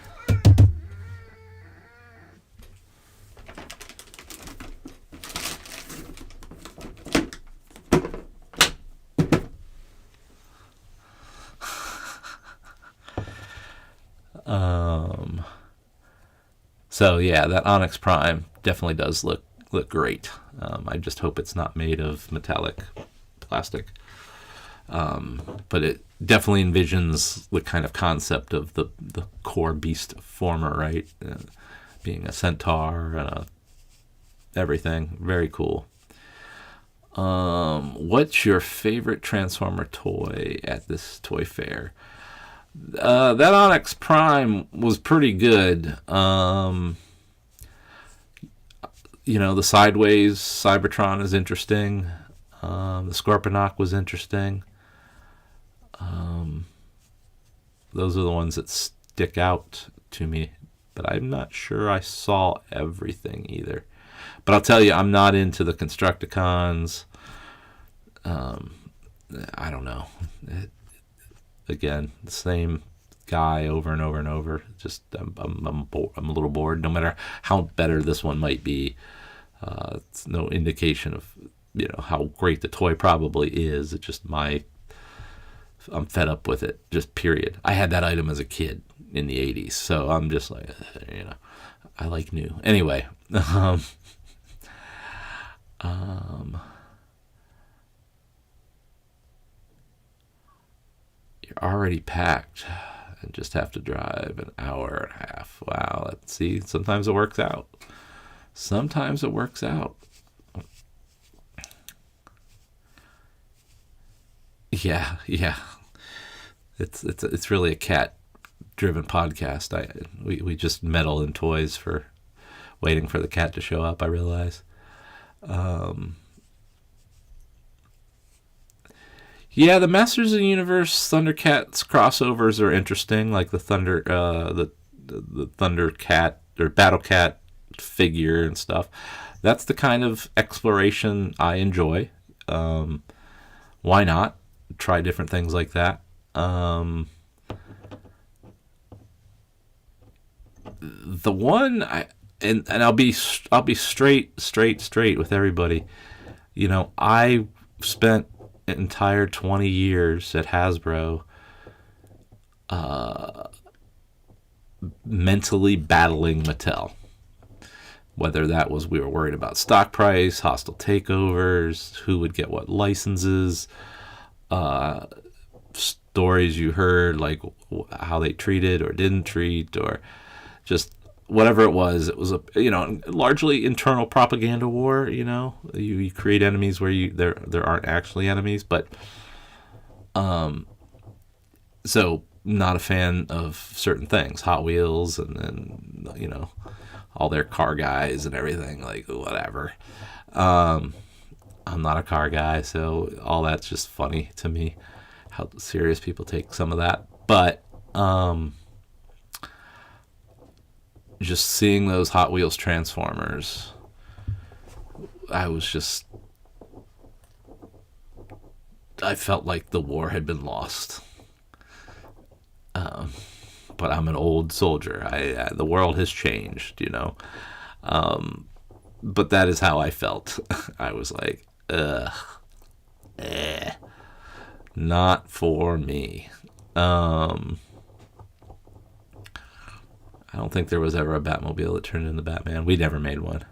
So yeah, that Onyx Prime definitely does look great. I just hope it's not made of metallic plastic. But it definitely envisions the kind of concept of the core beast former, right? Being a centaur and everything. Very cool. What's your favorite Transformer toy at this toy fair? That Onyx Prime was pretty good. The Sideways Cybertron is interesting. The Scorponok was interesting. Those are the ones that stick out to me, but I'm not sure I saw everything either. But I'll tell you, I'm not into the Constructicons. I don't know. Again, the same guy over and over and over. Just I'm a little bored. No matter how better this one might be, it's no indication of how great the toy probably is. It's just I'm fed up with it. Just period. I had that item as a kid in the 80s, so I'm just like, I like new. Anyway, you're already packed and just have to drive an hour and a half. Wow, let's see. Sometimes it works out. Sometimes it works out. Yeah. It's really a cat-driven podcast. We just meddle in toys for waiting for the cat to show up, I realize. Yeah, the Masters of the Universe Thundercats crossovers are interesting, like the the Thundercat or Battlecat figure and stuff. That's the kind of exploration I enjoy. Why not try different things like that? The one and I'll be straight with everybody. I spent an entire 20 years at Hasbro mentally battling Mattel. Whether that was we were worried about stock price, hostile takeovers, who would get what licenses, stories you heard, like how they treated or didn't treat, or just whatever it was a largely internal propaganda war. You create enemies where there aren't actually enemies, but so not a fan of certain things, Hot Wheels, and then all their car guys and everything, like whatever. I'm not a car guy, so all that's just funny to me, how serious people take some of that. But just seeing those Hot Wheels Transformers, I felt like the war had been lost. But I'm an old soldier. The world has changed, but that is how I felt. I was like, not for me. I don't think there was ever a Batmobile that turned into Batman. We never made one.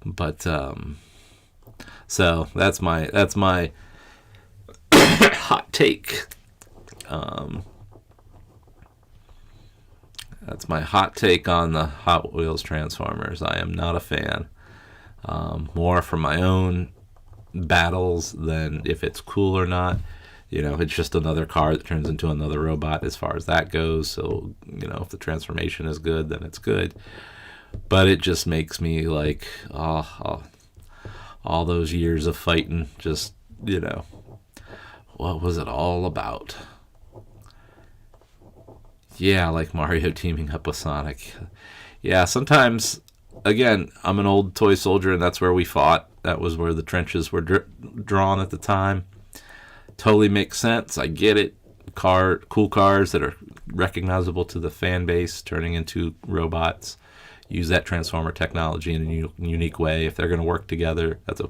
But so that's my hot take. That's my hot take on the Hot Wheels Transformers. I am not a fan. More for my own battles than if it's cool or not. It's just another car that turns into another robot as far as that goes. So, if the transformation is good, then it's good. But it just makes me like, oh, all those years of fighting, just, what was it all about? Yeah, like Mario teaming up with Sonic. Yeah, sometimes, again, I'm an old toy soldier, and that's where we fought. That was where the trenches were drawn at the time. Totally makes sense. I get it. Cool cars that are recognizable to the fan base turning into robots. Use that Transformer technology in a unique way. If they're going to work together, it's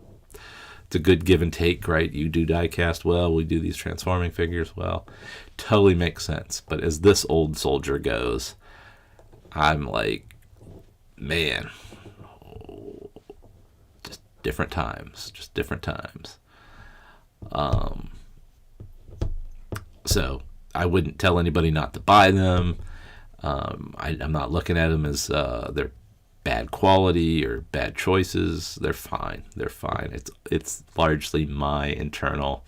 a good give and take, right? You do diecast well, we do these transforming figures well. Totally makes sense. But as this old soldier goes, I'm like, man, just different times. So I wouldn't tell anybody not to buy them. I'm not looking at them as they're bad quality or bad choices. They're fine. It's largely my internal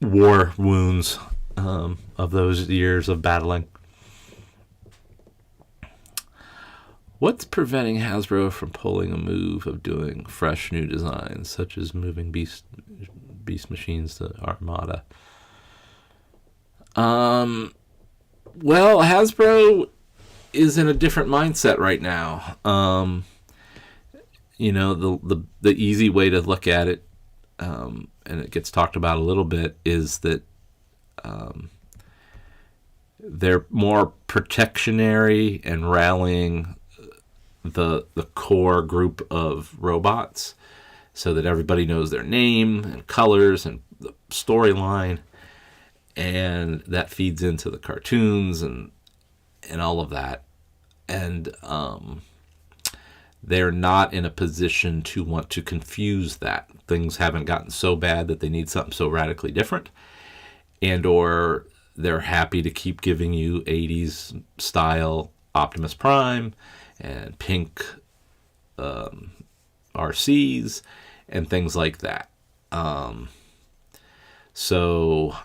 war wounds of those years of battling. What's preventing Hasbro from pulling a move of doing fresh new designs, such as moving Beast machines to Armada? Well, Hasbro is in a different mindset right now. The easy way to look at it, and it gets talked about a little bit, is that they're more protectionary and rallying the core group of robots so that everybody knows their name and colors and the storyline, and that feeds into the cartoons and all of that. And they're not in a position to want to confuse that. Things haven't gotten so bad that they need something so radically different, and or they're happy to keep giving you 80s style Optimus Prime and pink RCs and things like that. So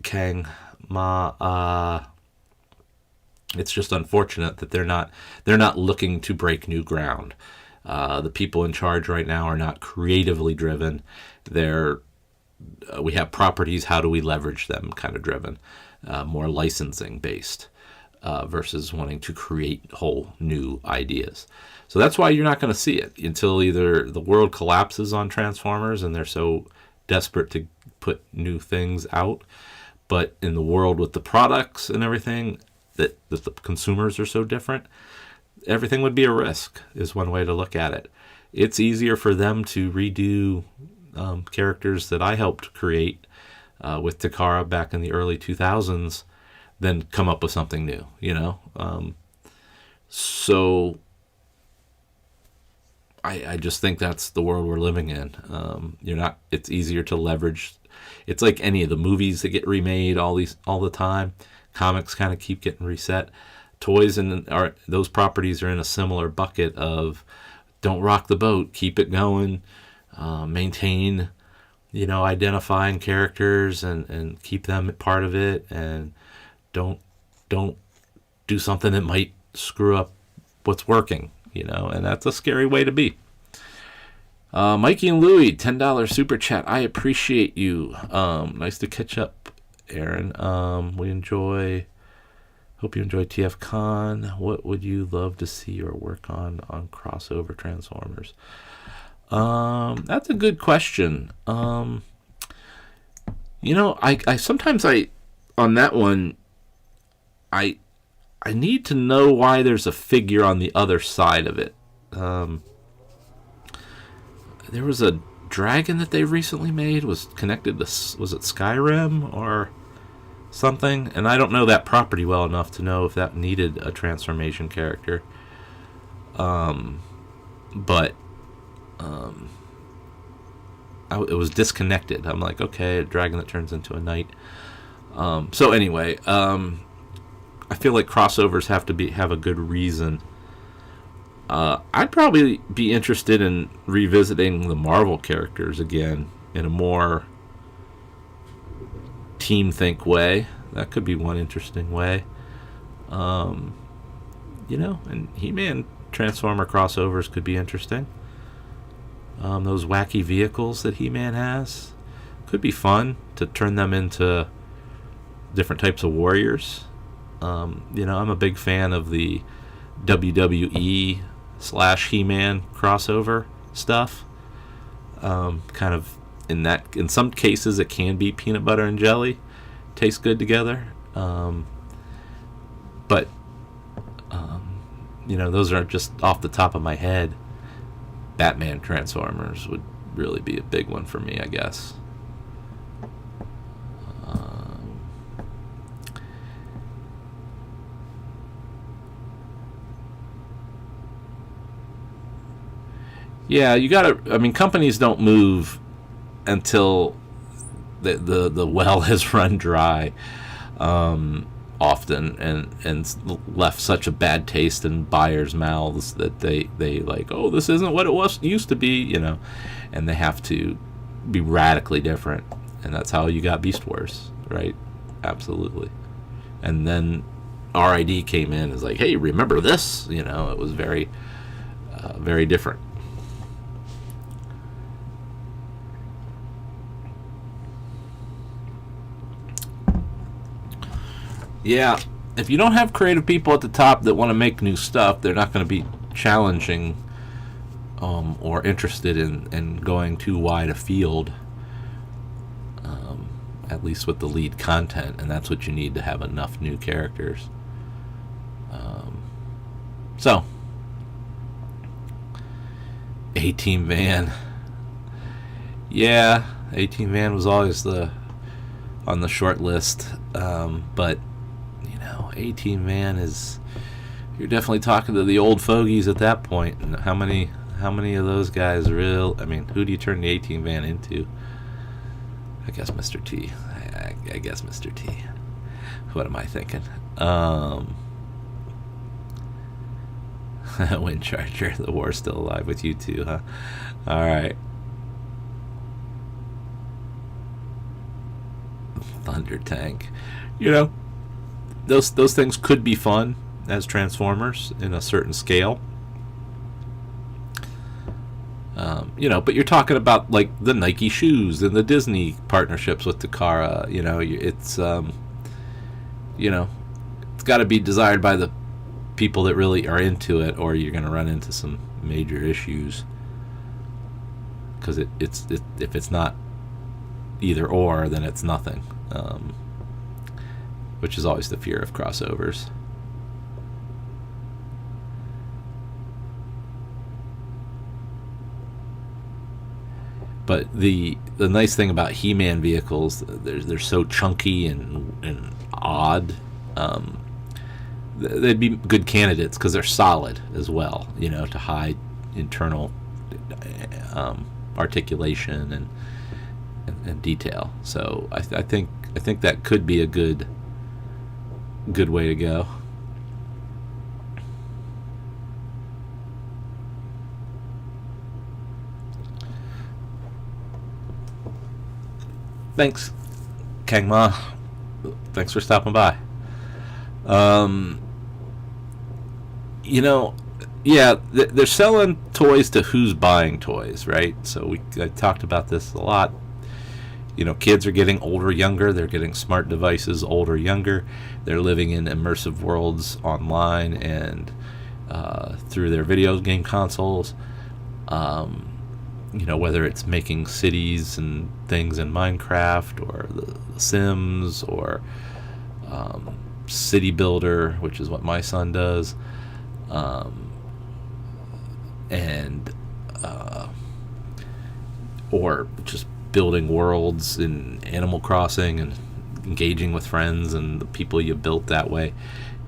Kang Ma, it's just unfortunate that they're not looking to break new ground. The people in charge right now are not creatively driven. We have properties, how do we leverage them kind of driven, more licensing based, versus wanting to create whole new ideas. So that's why you're not going to see it until either the world collapses on Transformers and they're so desperate to put new things out. But in the world with the products and everything, that the consumers are so different, everything would be a risk, is one way to look at it. It's easier for them to redo characters that I helped create with Takara back in the early 2000s than come up with something new, So I just think that's the world we're living in. It's easier to leverage. It's like any of the movies that get remade all the time. Comics kind of keep getting reset. Toys and those properties are in a similar bucket of don't rock the boat, keep it going, maintain, identifying characters and keep them part of it, and don't do something that might screw up what's working, and that's a scary way to be. Mikey and Louie, $10 super chat. I appreciate you. Nice to catch up, Aaron. Hope you enjoy TFCON. What would you love to see or work on crossover Transformers? That's a good question. I sometimes on that one, I need to know why there's a figure on the other side of it. There was a dragon that they recently made, was connected to, was it Skyrim or something? And I don't know that property well enough to know if that needed a transformation character. But it was disconnected. I'm like, okay, a dragon that turns into a knight. So anyway, I feel like crossovers have to have a good reason. I'd probably be interested in revisiting the Marvel characters again in a more team think way. That could be one interesting way. And He-Man Transformer crossovers could be interesting. Those wacky vehicles that He-Man has could be fun to turn them into different types of warriors. I'm a big fan of the WWE / He-Man crossover stuff. Kind of in some cases it can be peanut butter and jelly, tastes good together. But those are just off the top of my head. Batman Transformers would really be a big one for me, I guess. Yeah, you gotta. I mean, companies don't move until the well has run dry, often, and left such a bad taste in buyers' mouths that they like, oh, this isn't what it used to be, and they have to be radically different, and that's how you got Beast Wars, right? Absolutely. And then RID came in and was like, hey, remember this? It was very, very different. Yeah, if you don't have creative people at the top that want to make new stuff, they're not going to be challenging or interested in going too wide a field, at least with the lead content, and that's what you need to have enough new characters. So, A-Team Van. Yeah, A-Team Van was always on the short list, but A-Team Van you're definitely talking to the old fogies at that point. And how many of those guys who do you turn the A-Team Van into? I guess Mr. T. I guess Mr. T. What am I thinking? Wind Charger, the war's still alive with you too, huh? Alright. Thunder Tank. Those things could be fun as Transformers in a certain scale. But you're talking about like the Nike shoes and the Disney partnerships with Takara. It's got to be desired by the people that really are into it, or you're going to run into some major issues. Because if it's not either or, then it's nothing. Which is always the fear of crossovers. But the nice thing about He-Man vehicles, they're so chunky and odd. They'd be good candidates because they're solid as well, to hide internal articulation and detail. So I think that could be a good way to go. Thanks, Kangma. Thanks for stopping by. They're selling toys to who's buying toys, right? So I talked about this a lot. Kids are getting older, younger. They're getting smart devices, older, younger. They're living in immersive worlds online and through their video game consoles. Whether it's making cities and things in Minecraft or the Sims or City Builder, which is what my son does, or just building worlds in Animal Crossing and engaging with friends and the people you built that way.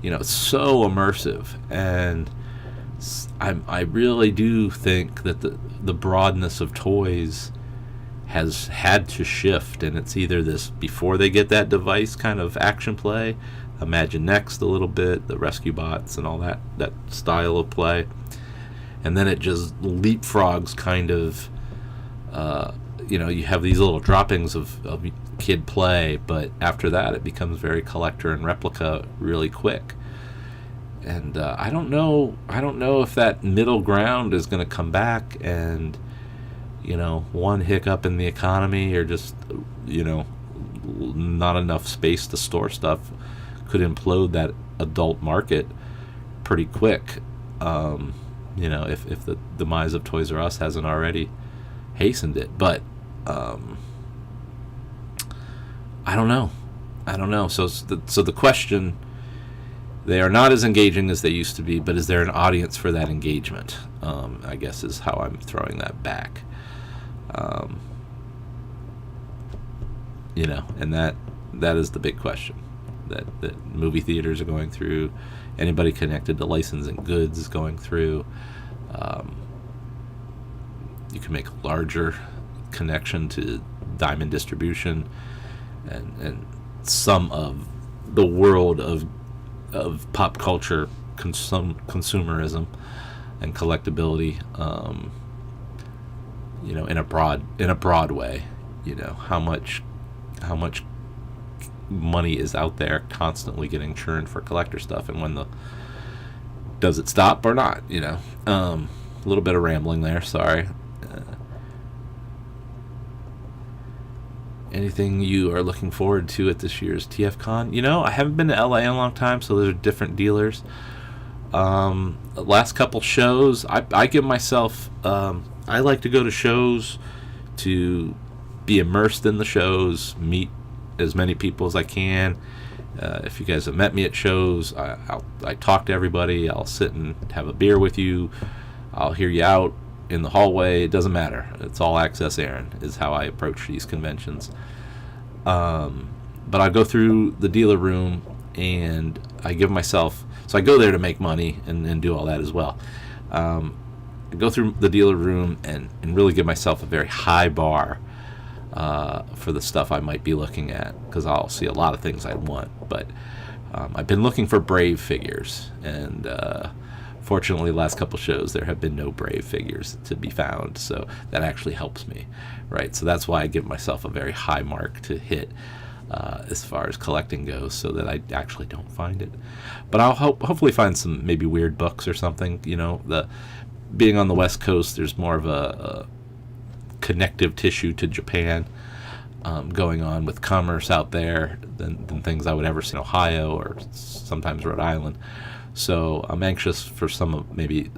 It's so immersive, and I really do think that the broadness of toys has had to shift, and it's either this before they get that device kind of action play, Imagine Next a little bit, the Rescue Bots and all that style of play, and then it just leapfrogs kind of, you have these little droppings of kid play, but after that it becomes very collector and replica really quick. And I don't know if that middle ground is going to come back, and one hiccup in the economy, or just not enough space to store stuff, could implode that adult market pretty quick. If the demise of Toys R Us hasn't already hastened it. But I don't know. So the question, they are not as engaging as they used to be, but is there an audience for that engagement? I guess is how I'm throwing that back. And that is the big question that movie theaters are going through. Anybody connected to licensing goods is going through. You can make a larger connection to diamond distribution and some of the world of pop culture consumerism and collectability. In a broad way. How much money is out there constantly getting churned for collector stuff, and does it stop or not? A little bit of rambling there, sorry. Anything you are looking forward to at this year's TFCON? I haven't been to LA in a long time, so those are different dealers. The last couple shows, I give myself, I like to go to shows to be immersed in the shows, meet as many people as I can. If you guys have met me at shows, I talk to everybody. I'll sit and have a beer with you. I'll hear you out in the hallway. It doesn't matter. It's all access, Aaron, is how I approach these conventions. But I go through the dealer room, and I give myself, so I go there to make money and do all that as well. I go through the dealer room and really give myself a very high bar for the stuff I might be looking at, because I'll see a lot of things I want. But I've been looking for Brave figures, and fortunately, the last couple shows there have been no Brave figures to be found, so that actually helps me, right? So that's why I give myself a very high mark to hit as far as collecting goes, so that I actually don't find it. But I'll hopefully find some maybe weird books or something. Being on the West Coast, there's more of a connective tissue to Japan going on with commerce out there than things I would ever see in Ohio or sometimes Rhode Island. So I'm anxious for maybe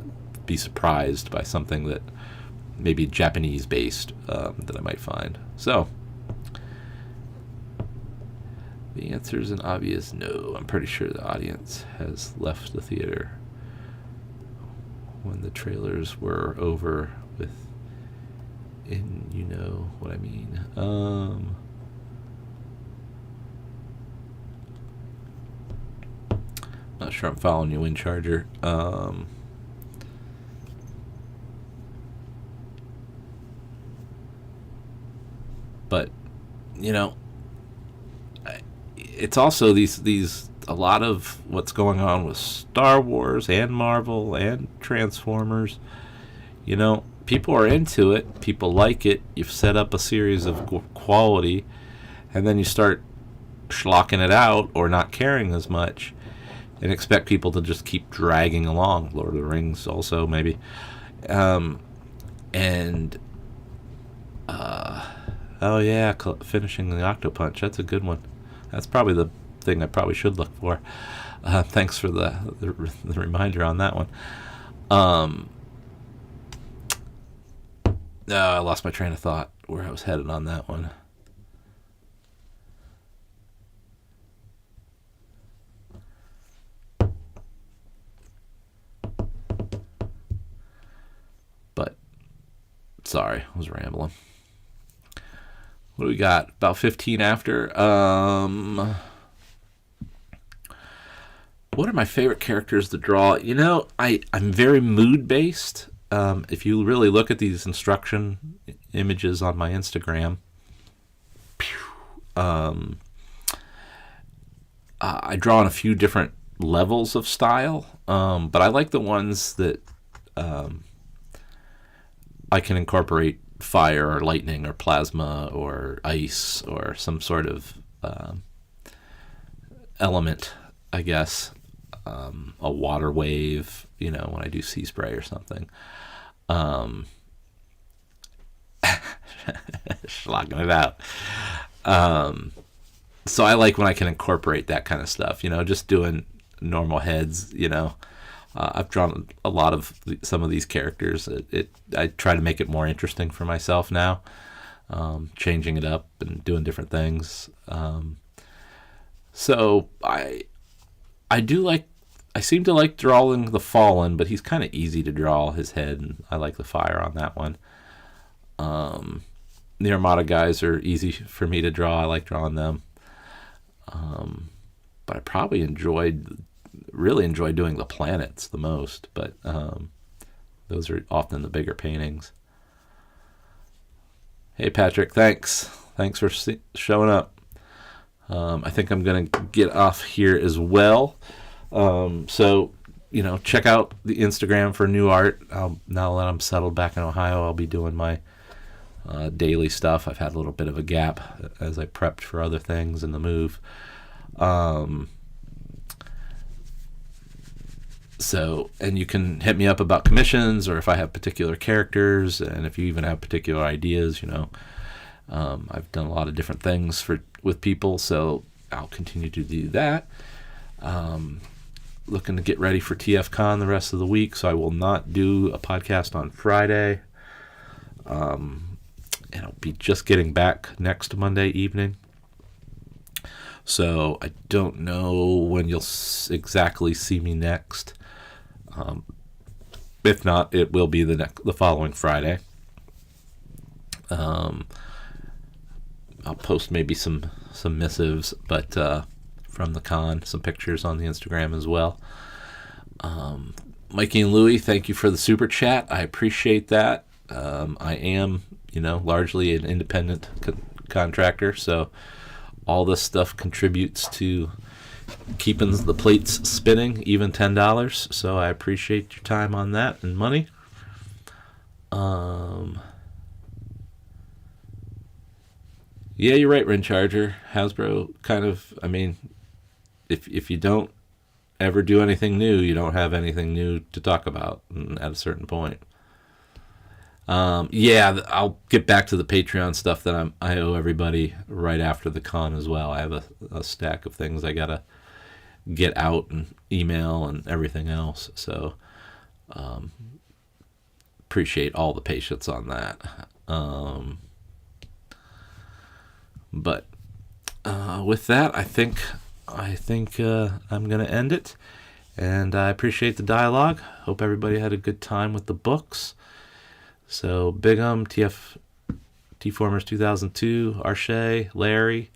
be surprised by something that maybe Japanese based that I might find. So the answer is an obvious no. I'm pretty sure the audience has left the theater when the trailers were over with, and you know what I mean. Not sure I'm following you in, Charger. But it's also these a lot of what's going on with Star Wars and Marvel and Transformers. People are into it. People like it. You've set up a series of quality, and then you start schlocking it out or not caring as much, and expect people to just keep dragging along. Lord of the Rings also, maybe. Finishing the Octopunch. That's a good one. That's probably the thing I probably should look for. Thanks for the reminder on that one. I lost my train of thought where I was headed on that one. But, sorry, I was rambling. What do we got? About 15 after. What are my favorite characters to draw? I'm very mood-based. If you really look at these instruction images on my Instagram, I draw on a few different levels of style, but I like the ones that I can incorporate fire or lightning or plasma or ice or some sort of element, I guess. A water wave, when I do sea spray or something. Schlocking it out. So I like when I can incorporate that kind of stuff, just doing normal heads, I've drawn a lot of some of these characters. I try to make it more interesting for myself now, changing it up and doing different things. So I seem to like drawing the Fallen, but he's kind of easy to draw, his head, and I like the fire on that one. The Armada guys are easy for me to draw. I like drawing them. But I probably really enjoy doing the planets the most, but those are often the bigger paintings. Hey Patrick, thanks for showing up. I think I'm gonna get off here as well. So check out the Instagram for new art. Now that I'm settled back in Ohio, I'll be doing my daily stuff. I've had a little bit of a gap as I prepped for other things in the move. And you can hit me up about commissions, or if I have particular characters, and if you even have particular ideas, I've done a lot of different things with people, so I'll continue to do that. Looking to get ready for TFCON the rest of the week, so I will not do a podcast on Friday. And I'll be just getting back next Monday evening. So I don't know when you'll exactly see me next. If not, it will be the following Friday. I'll post maybe some missives, but from the con, some pictures on the Instagram as well. Mikey and Louie, thank you for the super chat. I appreciate that. I am, largely an independent contractor, so all this stuff contributes to keeping the plates spinning, even $10. So I appreciate your time on that and money. Yeah, you're right, Rin Charger. Hasbro kind of, if you don't ever do anything new, you don't have anything new to talk about at a certain point. I'll get back to the Patreon stuff that I owe everybody right after the con as well. I have a stack of things I gotta get out and email and everything else. So appreciate all the patience on that. But with that, I think I'm gonna end it, and I appreciate the dialogue. Hope everybody had a good time with the books. So Bigum, T-Formers 2002, Arche, Larry,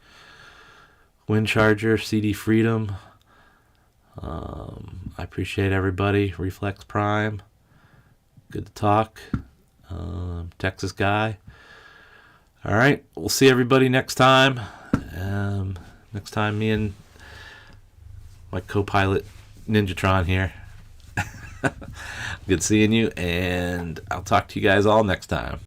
Windcharger, CD Freedom. I appreciate everybody. Reflex Prime, good to talk. Texas guy. All right, we'll see everybody next time. Next time, me and my co-pilot Ninjatron here. Good seeing you, and I'll talk to you guys all next time.